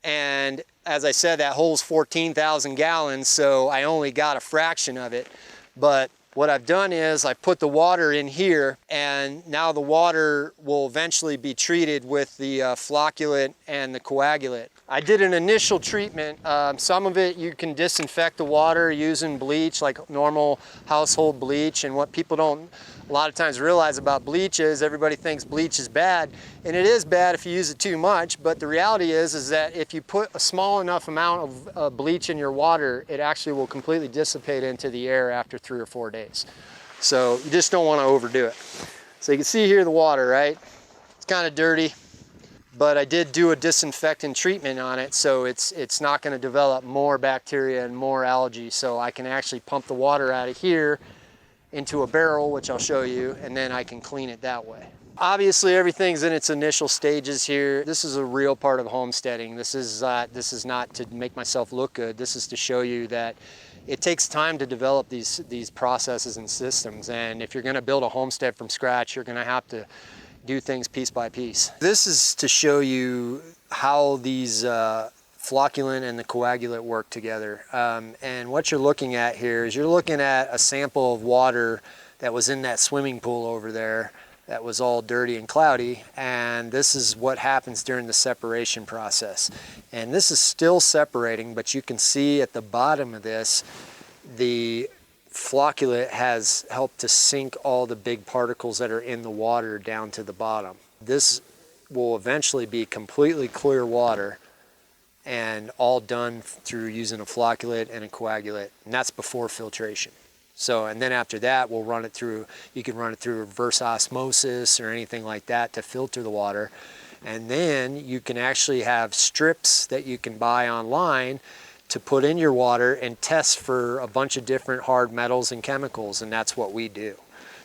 And as I said, that holds 14,000 gallons, so I only got a fraction of it. But what I've done is I put the water in here, and now the water will eventually be treated with the flocculant and the coagulant. I did an initial treatment. Some of it you can disinfect the water using bleach, like normal household bleach. And what people don't a lot of times realize about bleach is everybody thinks bleach is bad, and it is bad if you use it too much. But the reality is that if you put a small enough amount of bleach in your water, it actually will completely dissipate into the air after 3 or 4 days. So you just don't want to overdo it. So you can see here the water, right? It's kind of dirty, but I did do a disinfectant treatment on it, so it's not going to develop more bacteria and more algae. So I can actually pump the water out of here into a barrel, which I'll show you, and then I can clean it that way. Obviously, everything's in its initial stages here. This is a real part of homesteading. This is not to make myself look good. This is to show you that it takes time to develop these processes and systems. And if you're gonna build a homestead from scratch, you're gonna have to do things piece by piece. This is to show you how these flocculant and the coagulant work together. And what you're looking at here is you're looking at a sample of water that was in that swimming pool over there that was all dirty and cloudy, and this is what happens during the separation process. And this is still separating, but you can see at the bottom of this, the flocculant has helped to sink all the big particles that are in the water down to the bottom. This will eventually be completely clear water, and all done through using a flocculant and a coagulant, and that's before filtration. So, and then after that, we'll run it through, you can run it through reverse osmosis or anything like that to filter the water. And then you can actually have strips that you can buy online to put in your water and test for a bunch of different hard metals and chemicals, and that's what we do.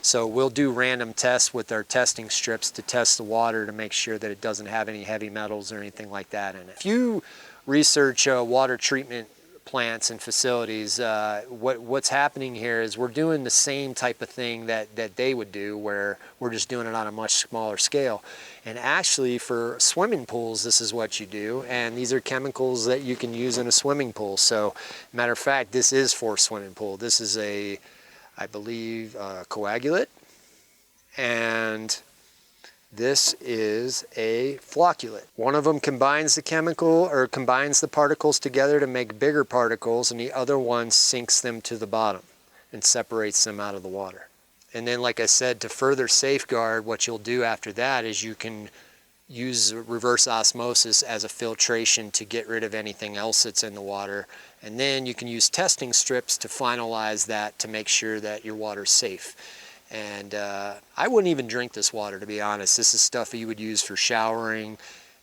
So we'll do random tests with our testing strips to test the water to make sure that it doesn't have any heavy metals or anything like that in it. If you research water treatment plants and facilities, what's happening here is we're doing the same type of thing that they would do, where we're just doing it on a much smaller scale. And actually for swimming pools, this is what you do, and these are chemicals that you can use in a swimming pool. So matter of fact, this is for a swimming pool. This is a, I believe, coagulant, and this is a flocculant. One of them combines the chemical or combines the particles together to make bigger particles, and the other one sinks them to the bottom and separates them out of the water. And then, like I said, to further safeguard, what you'll do after that is you can use reverse osmosis as a filtration to get rid of anything else that's in the water. And then you can use testing strips to finalize that to make sure that your water's safe. And I wouldn't even drink this water, to be honest. This is stuff you would use for showering.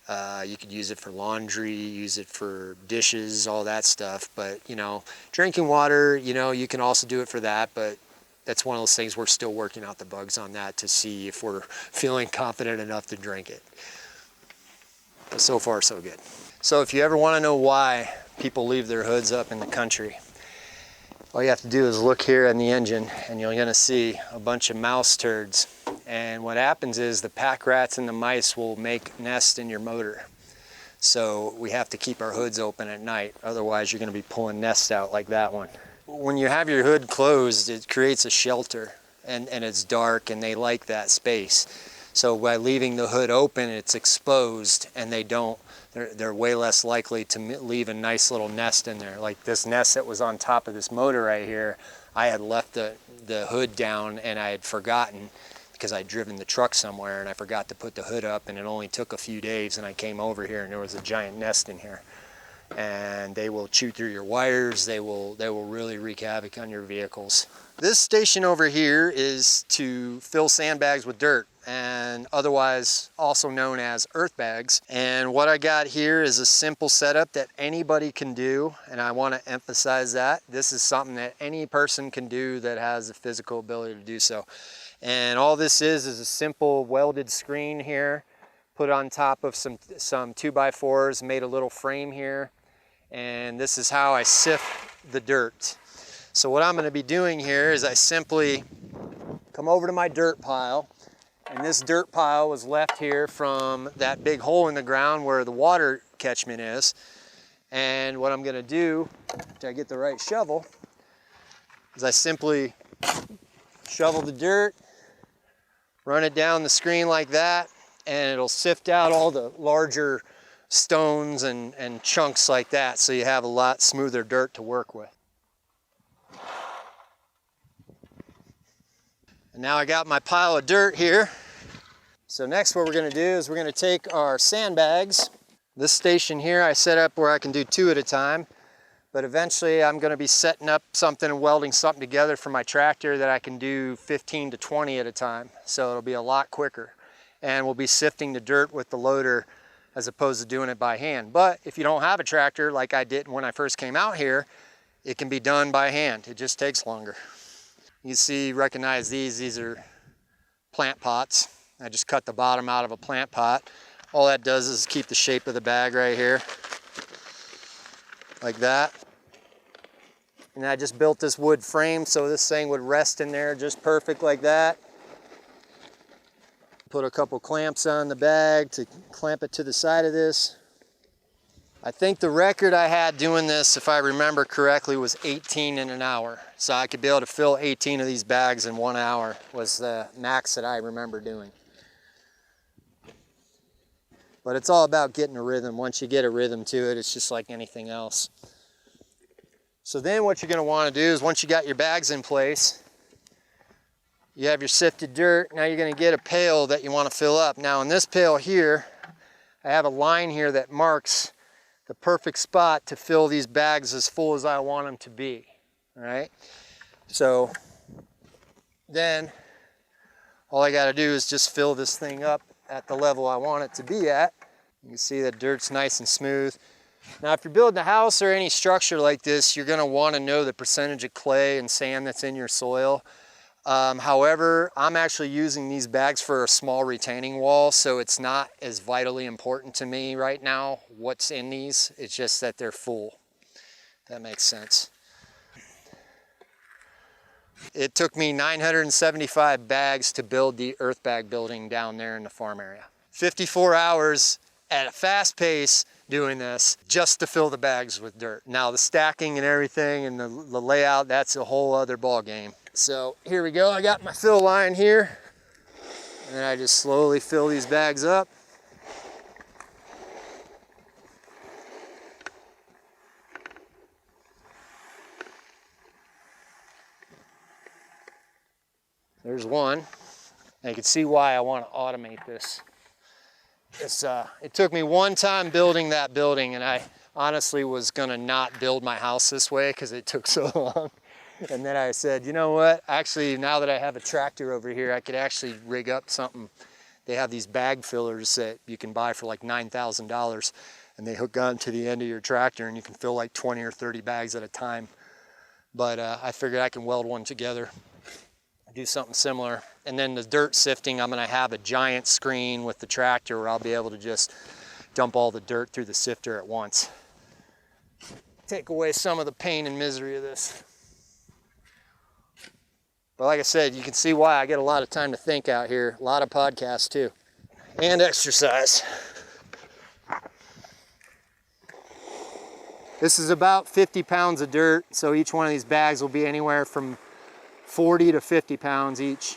You could use it for laundry, use it for dishes, all that stuff. But, you know, drinking water, you know, you can also do it for that. But that's one of those things we're still working out the bugs on that to see if we're feeling confident enough to drink it. But so far, so good. So if you ever want to know why people leave their hoods up in the country, all you have to do is look here in the engine, and you're going to see a bunch of mouse turds. And what happens is the pack rats and the mice will make nests in your motor. So we have to keep our hoods open at night, otherwise you're going to be pulling nests out like that one. When you have your hood closed, it creates a shelter, and it's dark, and they like that space. So by leaving the hood open, it's exposed, and they're way less likely to leave a nice little nest in there. Like this nest that was on top of this motor right here, I had left the hood down, and I had forgotten, because I'd driven the truck somewhere, and I forgot to put the hood up, and it only took a few days, and I came over here and there was a giant nest in here. And they will chew through your wires, they will really wreak havoc on your vehicles. This station over here is to fill sandbags with dirt, and otherwise also known as earth bags. And what I got here is a simple setup that anybody can do, and I want to emphasize that. This is something that any person can do that has the physical ability to do so. And all this is a simple welded screen here, put on top of some 2x4s, made a little frame here, and this is how I sift the dirt. So what I'm going to be doing here is I simply come over to my dirt pile, and this dirt pile was left here from that big hole in the ground where the water catchment is. And what I'm going to do, till I get the right shovel, is I simply shovel the dirt, run it down the screen like that, and it'll sift out all the larger stones and chunks like that, so you have a lot smoother dirt to work with. And now I got my pile of dirt here. So next what we're going to do is we're going to take our sandbags. This station here I set up where I can do 2 at a time, but eventually I'm going to be setting up something and welding something together for my tractor that I can do 15 to 20 at a time, so it'll be a lot quicker. And we'll be sifting the dirt with the loader as opposed to doing it by hand. But if you don't have a tractor like I did when I first came out here, it can be done by hand. It just takes longer. You see, recognize these are plant pots. I just cut the bottom out of a plant pot. All that does is keep the shape of the bag right here, like that. And I just built this wood frame so this thing would rest in there just perfect like that. Put a couple clamps on the bag to clamp it to the side of this. I think the record I had doing this, if I remember correctly, was 18 in an hour. So I could be able to fill 18 of these bags in 1 hour was the max that I remember doing. But it's all about getting a rhythm. Once you get a rhythm to it, it's just like anything else. So then what you're gonna wanna do is once you got your bags in place, you have your sifted dirt. Now you're gonna get a pail that you wanna fill up. Now in this pail here, I have a line here that marks the perfect spot to fill these bags as full as I want them to be, all right? So then all I gotta do is just fill this thing up at the level I want it to be at. You can see the dirt's nice and smooth. Now if you're building a house or any structure like this, you're gonna wanna know the percentage of clay and sand that's in your soil. However, I'm actually using these bags for a small retaining wall, so it's not as vitally important to me right now what's in these. It's just that they're full. That makes sense. It took me 975 bags to build the earth bag building down there in the farm area. 54 hours at a fast pace doing this just to fill the bags with dirt. Now the stacking and everything and the layout, that's a whole other ball game. So here we go, I got my fill line here, and then I just slowly fill these bags up. There's one. And you can see why I want to automate this. It took me one time building that building, and I honestly was gonna not build my house this way because it took so long. And then I said, you know what? Actually, now that I have a tractor over here, I could actually rig up something. They have these bag fillers that you can buy for like $9,000, and they hook on to the end of your tractor, and you can fill like 20 or 30 bags at a time. But I figured I can weld one together, do something similar. And then the dirt sifting, I'm gonna have a giant screen with the tractor where I'll be able to just dump all the dirt through the sifter at once. Take away some of the pain and misery of this. But like I said, you can see why I get a lot of time to think out here. A lot of podcasts too. And exercise. This is about 50 pounds of dirt, so each one of these bags will be anywhere from 40 to 50 pounds each.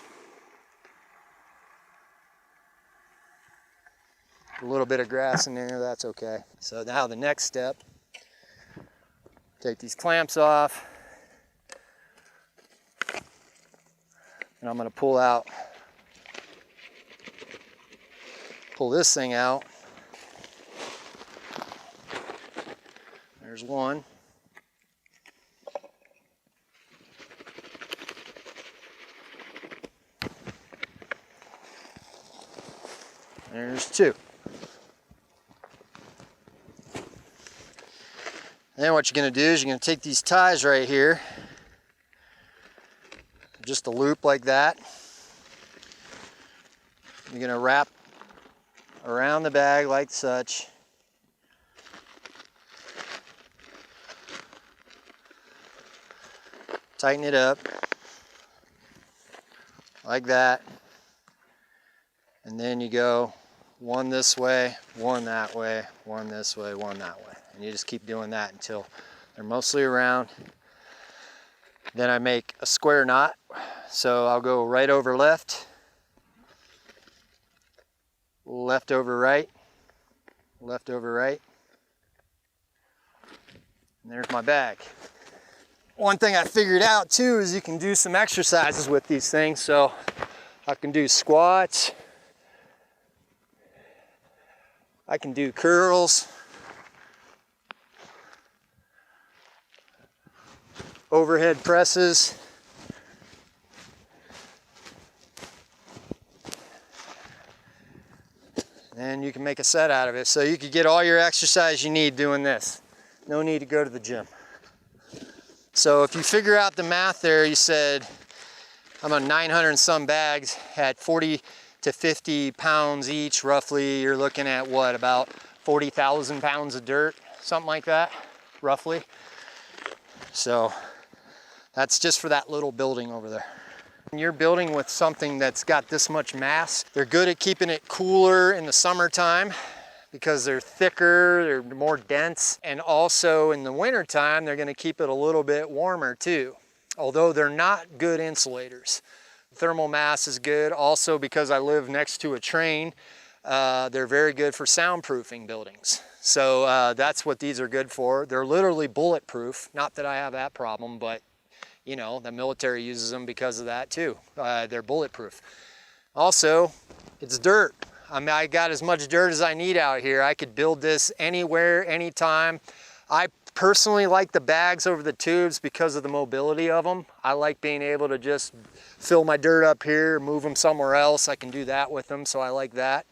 A little bit of grass in there, that's okay. So now the next step, take these clamps off, and I'm gonna pull this thing out. There's one. There's two. Then what you're gonna do is you're gonna take these ties right here, just a loop like that. You're gonna wrap around the bag like such. Tighten it up like that. And then you go one this way, one that way, one this way, one that way. And you just keep doing that until they're mostly around. Then I make a square knot. So I'll go right over left, left over right, left over right. And there's my bag. One thing I figured out too is you can do some exercises with these things. So I can do squats, I can do curls, overhead presses, and you can make a set out of it. So you could get all your exercise you need doing this. No need to go to the gym. So if you figure out the math there, you said I'm on 900 and some bags at 40 to 50 pounds each, roughly. You're looking at what, about 40,000 pounds of dirt, something like that, roughly. So that's just for that little building over there. When you're building with something that's got this much mass, they're good at keeping it cooler in the summertime because they're thicker, they're more dense, and also in the wintertime, they're gonna keep it a little bit warmer too, although they're not good insulators. Thermal mass is good. Also, because I live next to a train, they're very good for soundproofing buildings. So that's what these are good for. They're literally bulletproof. Not that I have that problem, but you know, the military uses them because of that too. They're bulletproof. Also, it's dirt. I mean, I got as much dirt as I need out here. I could build this anywhere, anytime. I personally like the bags over the tubes because of the mobility of them. I like being able to just fill my dirt up here, move them somewhere else. I can do that with them, so I like that.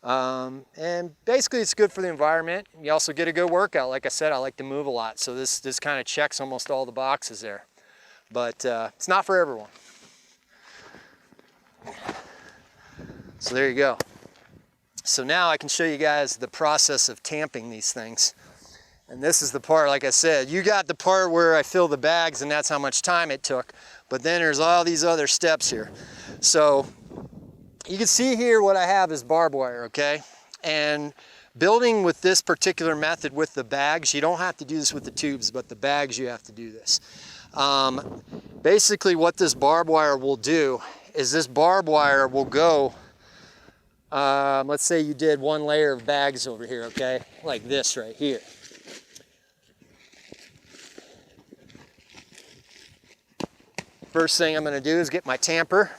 And basically it's good for the environment. You also get a good workout. Like I said, I like to move a lot, so this kind of checks almost all the boxes there. But it's not for everyone. So there you go. So now I can show you guys the process of tamping these things. And this is the part, like I said, you got the part where I fill the bags and that's how much time it took. But then there's all these other steps here. So you can see here what I have is barbed wire, okay? And building with this particular method with the bags, you don't have to do this with the tubes, but the bags you have to do this. Basically what this barbed wire will do is this barbed wire will go, let's say you did one layer of bags over here, okay? Like this right here. First thing I'm gonna do is get my tamper.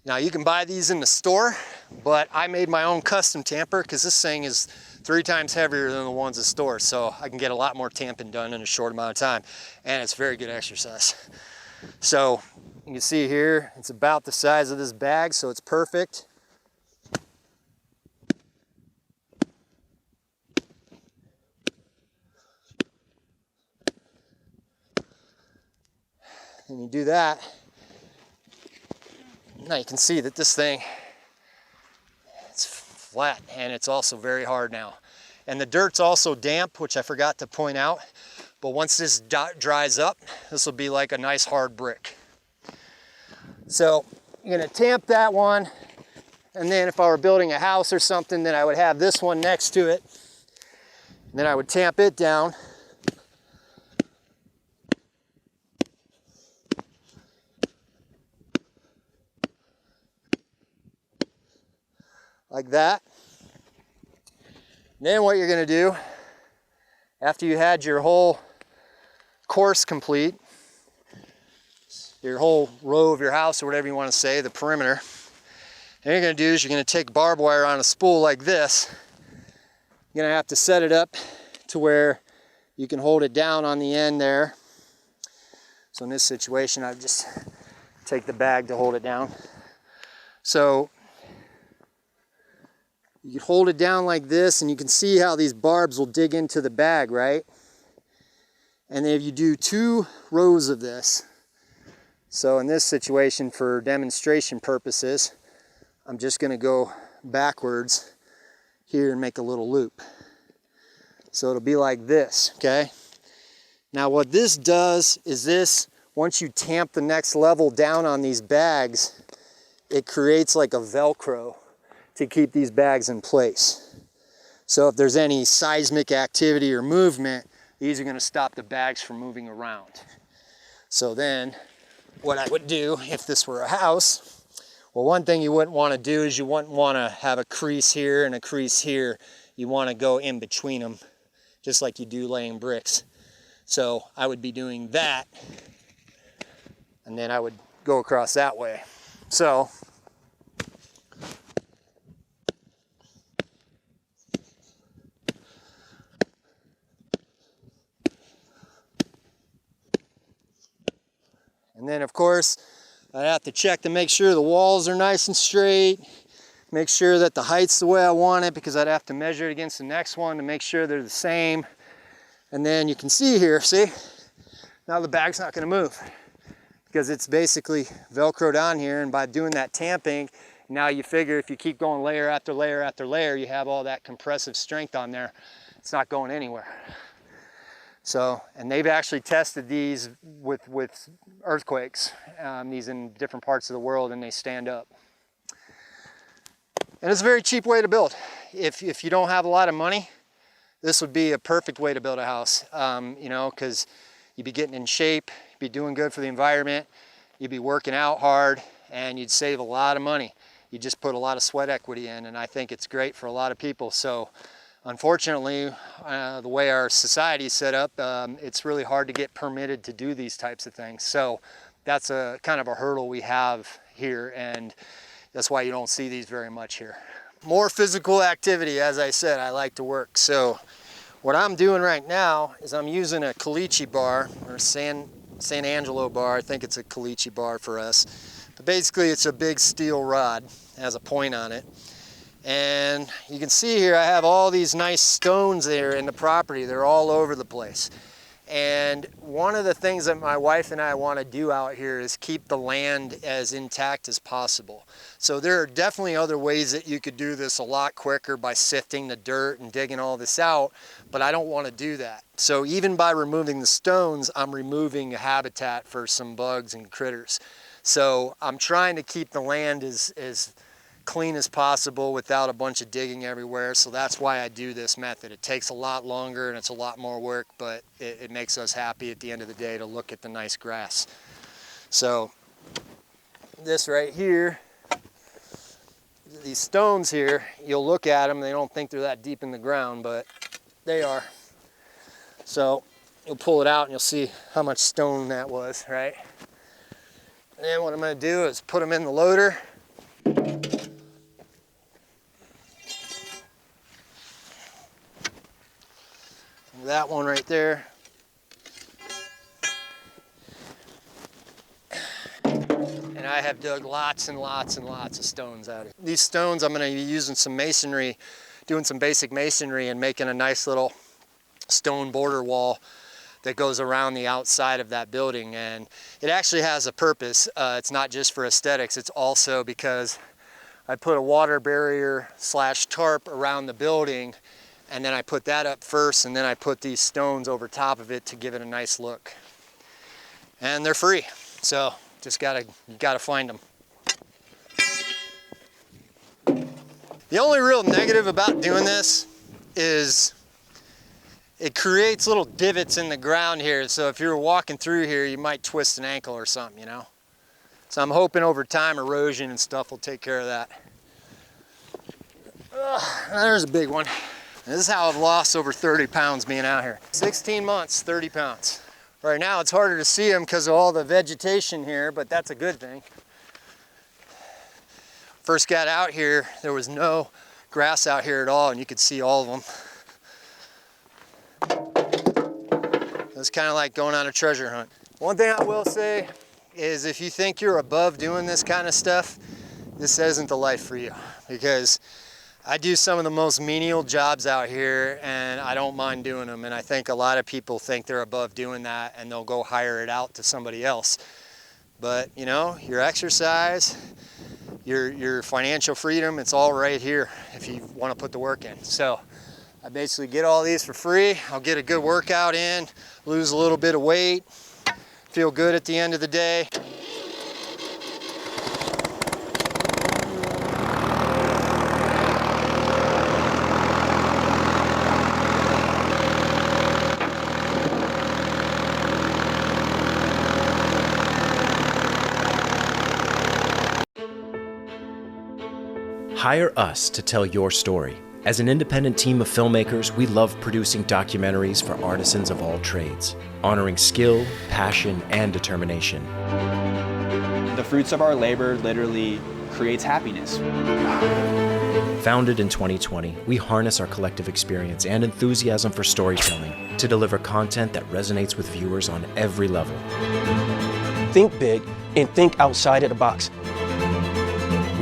Now you can buy these in the store, but I made my own custom tamper because this thing is 3 times heavier than the ones in store, so I can get a lot more tamping done in a short amount of time, and it's very good exercise. So you can see here, it's about the size of this bag, so it's perfect. And you do that, now you can see that this thing, it's flat and it's also very hard now. And the dirt's also damp, which I forgot to point out, but once this dries up, this will be like a nice hard brick. So you're gonna tamp that one, and then if I were building a house or something, then I would have this one next to it, and then I would tamp it down. Like that. Then what you're gonna do, after you had your whole course complete, your whole row of your house or whatever you want to say, the perimeter, then you're gonna do is you're gonna take barbed wire on a spool like this. You're gonna have to set it up to where you can hold it down on the end there. So in this situation, I just take the bag to hold it down. So you hold it down like this, and you can see how these barbs will dig into the bag, right? And then if you do 2 rows of this, so in this situation, for demonstration purposes, I'm just gonna go backwards here and make a little loop. So it'll be like this, okay? Now what this does is this, once you tamp the next level down on these bags, it creates like a Velcro to keep these bags in place. So if there's any seismic activity or movement, these are gonna stop the bags from moving around. So then what I would do if this were a house, well, one thing you wouldn't wanna do is you wouldn't wanna have a crease here and a crease here. You wanna go in between them, just like you do laying bricks. So I would be doing that, and then I would go across that way. So and then of course, I have to check to make sure the walls are nice and straight, make sure that the height's the way I want it, because I'd have to measure it against the next one to make sure they're the same. And then you can see here, see? Now the bag's not gonna move because it's basically Velcroed on here, and by doing that tamping, now you figure if you keep going layer after layer after layer, you have all that compressive strength on there. It's not going anywhere. So, and they've actually tested these with earthquakes, these in different parts of the world, and they stand up. And it's a very cheap way to build. If you don't have a lot of money, this would be a perfect way to build a house, you know, because you'd be getting in shape, you'd be doing good for the environment, you'd be working out hard, and you'd save a lot of money. You just put a lot of sweat equity in, and I think it's great for a lot of people. So unfortunately, the way our society is set up, it's really hard to get permitted to do these types of things. So that's a kind of a hurdle we have here, and that's why you don't see these very much here. More physical activity, as I said, I like to work. So what I'm doing right now is I'm using a caliche bar, or San Angelo bar. I think it's a caliche bar for us. But basically it's a big steel rod, it has a point on it. And you can see here I have all these nice stones there in the property. They're all over the place. And one of the things that my wife and I want to do out here is keep the land as intact as possible. So there are definitely other ways that you could do this a lot quicker by sifting the dirt and digging all this out, but I don't want to do that. So even by removing the stones, I'm removing a habitat for some bugs and critters. So I'm trying to keep the land as clean as possible without a bunch of digging everywhere. So that's why I do this method. It takes a lot longer and it's a lot more work, but it makes us happy at the end of the day to look at the nice grass. So this right here, these stones here, you'll look at them, they don't think they're that deep in the ground, but they are. So you'll pull it out and you'll see how much stone that was, right? And then what I'm going to do is put them in the loader. That one right there. And I have dug lots and lots and lots of stones out of it. These stones I'm going to be using some masonry, doing some basic masonry and making a nice little stone border wall that goes around the outside of that building. And it actually has a purpose. It's not just for aesthetics, it's also because I put a water barrier / tarp around the building, and then I put that up first, and then I put these stones over top of it to give it a nice look. And they're free, so just you gotta find them. The only real negative about doing this is it creates little divots in the ground here, so if you're walking through here, you might twist an ankle or something, you know? So I'm hoping over time erosion and stuff will take care of that. There's a big one. This is how I've lost over 30 pounds being out here. 16 months, 30 pounds. Right now it's harder to see them because of all the vegetation here, but that's a good thing. First got out here, there was no grass out here at all, and you could see all of them. It's kind of like going on a treasure hunt. One thing I will say is if you think you're above doing this kind of stuff, this isn't the life for you, because I do some of the most menial jobs out here and I don't mind doing them, and I think a lot of people think they're above doing that and they'll go hire it out to somebody else. But you know, your exercise, your financial freedom, it's all right here if you want to put the work in. So I basically get all these for free. I'll get a good workout in, lose a little bit of weight, feel good at the end of the day. Hire us to tell your story. As an independent team of filmmakers, we love producing documentaries for artisans of all trades, honoring skill, passion, and determination. The fruits of our labor literally creates happiness. Founded in 2020, we harness our collective experience and enthusiasm for storytelling to deliver content that resonates with viewers on every level. Think big and think outside of the box.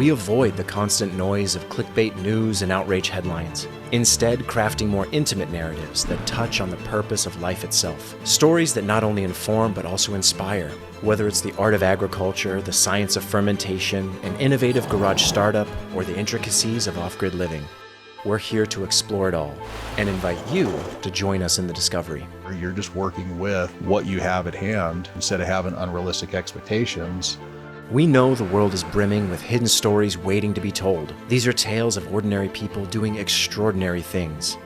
We avoid the constant noise of clickbait news and outrage headlines, instead crafting more intimate narratives that touch on the purpose of life itself. Stories that not only inform but also inspire. Whether it's the art of agriculture, the science of fermentation, an innovative garage startup, or the intricacies of off-grid living, we're here to explore it all and invite you to join us in the discovery. You're just working with what you have at hand instead of having unrealistic expectations. We know the world is brimming with hidden stories waiting to be told. These are tales of ordinary people doing extraordinary things.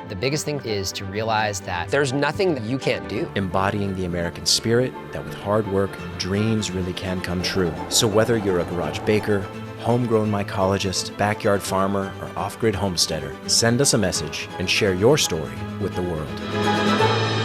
The biggest thing is to realize that there's nothing that you can't do. Embodying the American spirit that with hard work, dreams really can come true. So whether you're a garage baker, homegrown mycologist, backyard farmer, or off-grid homesteader, send us a message and share your story with the world.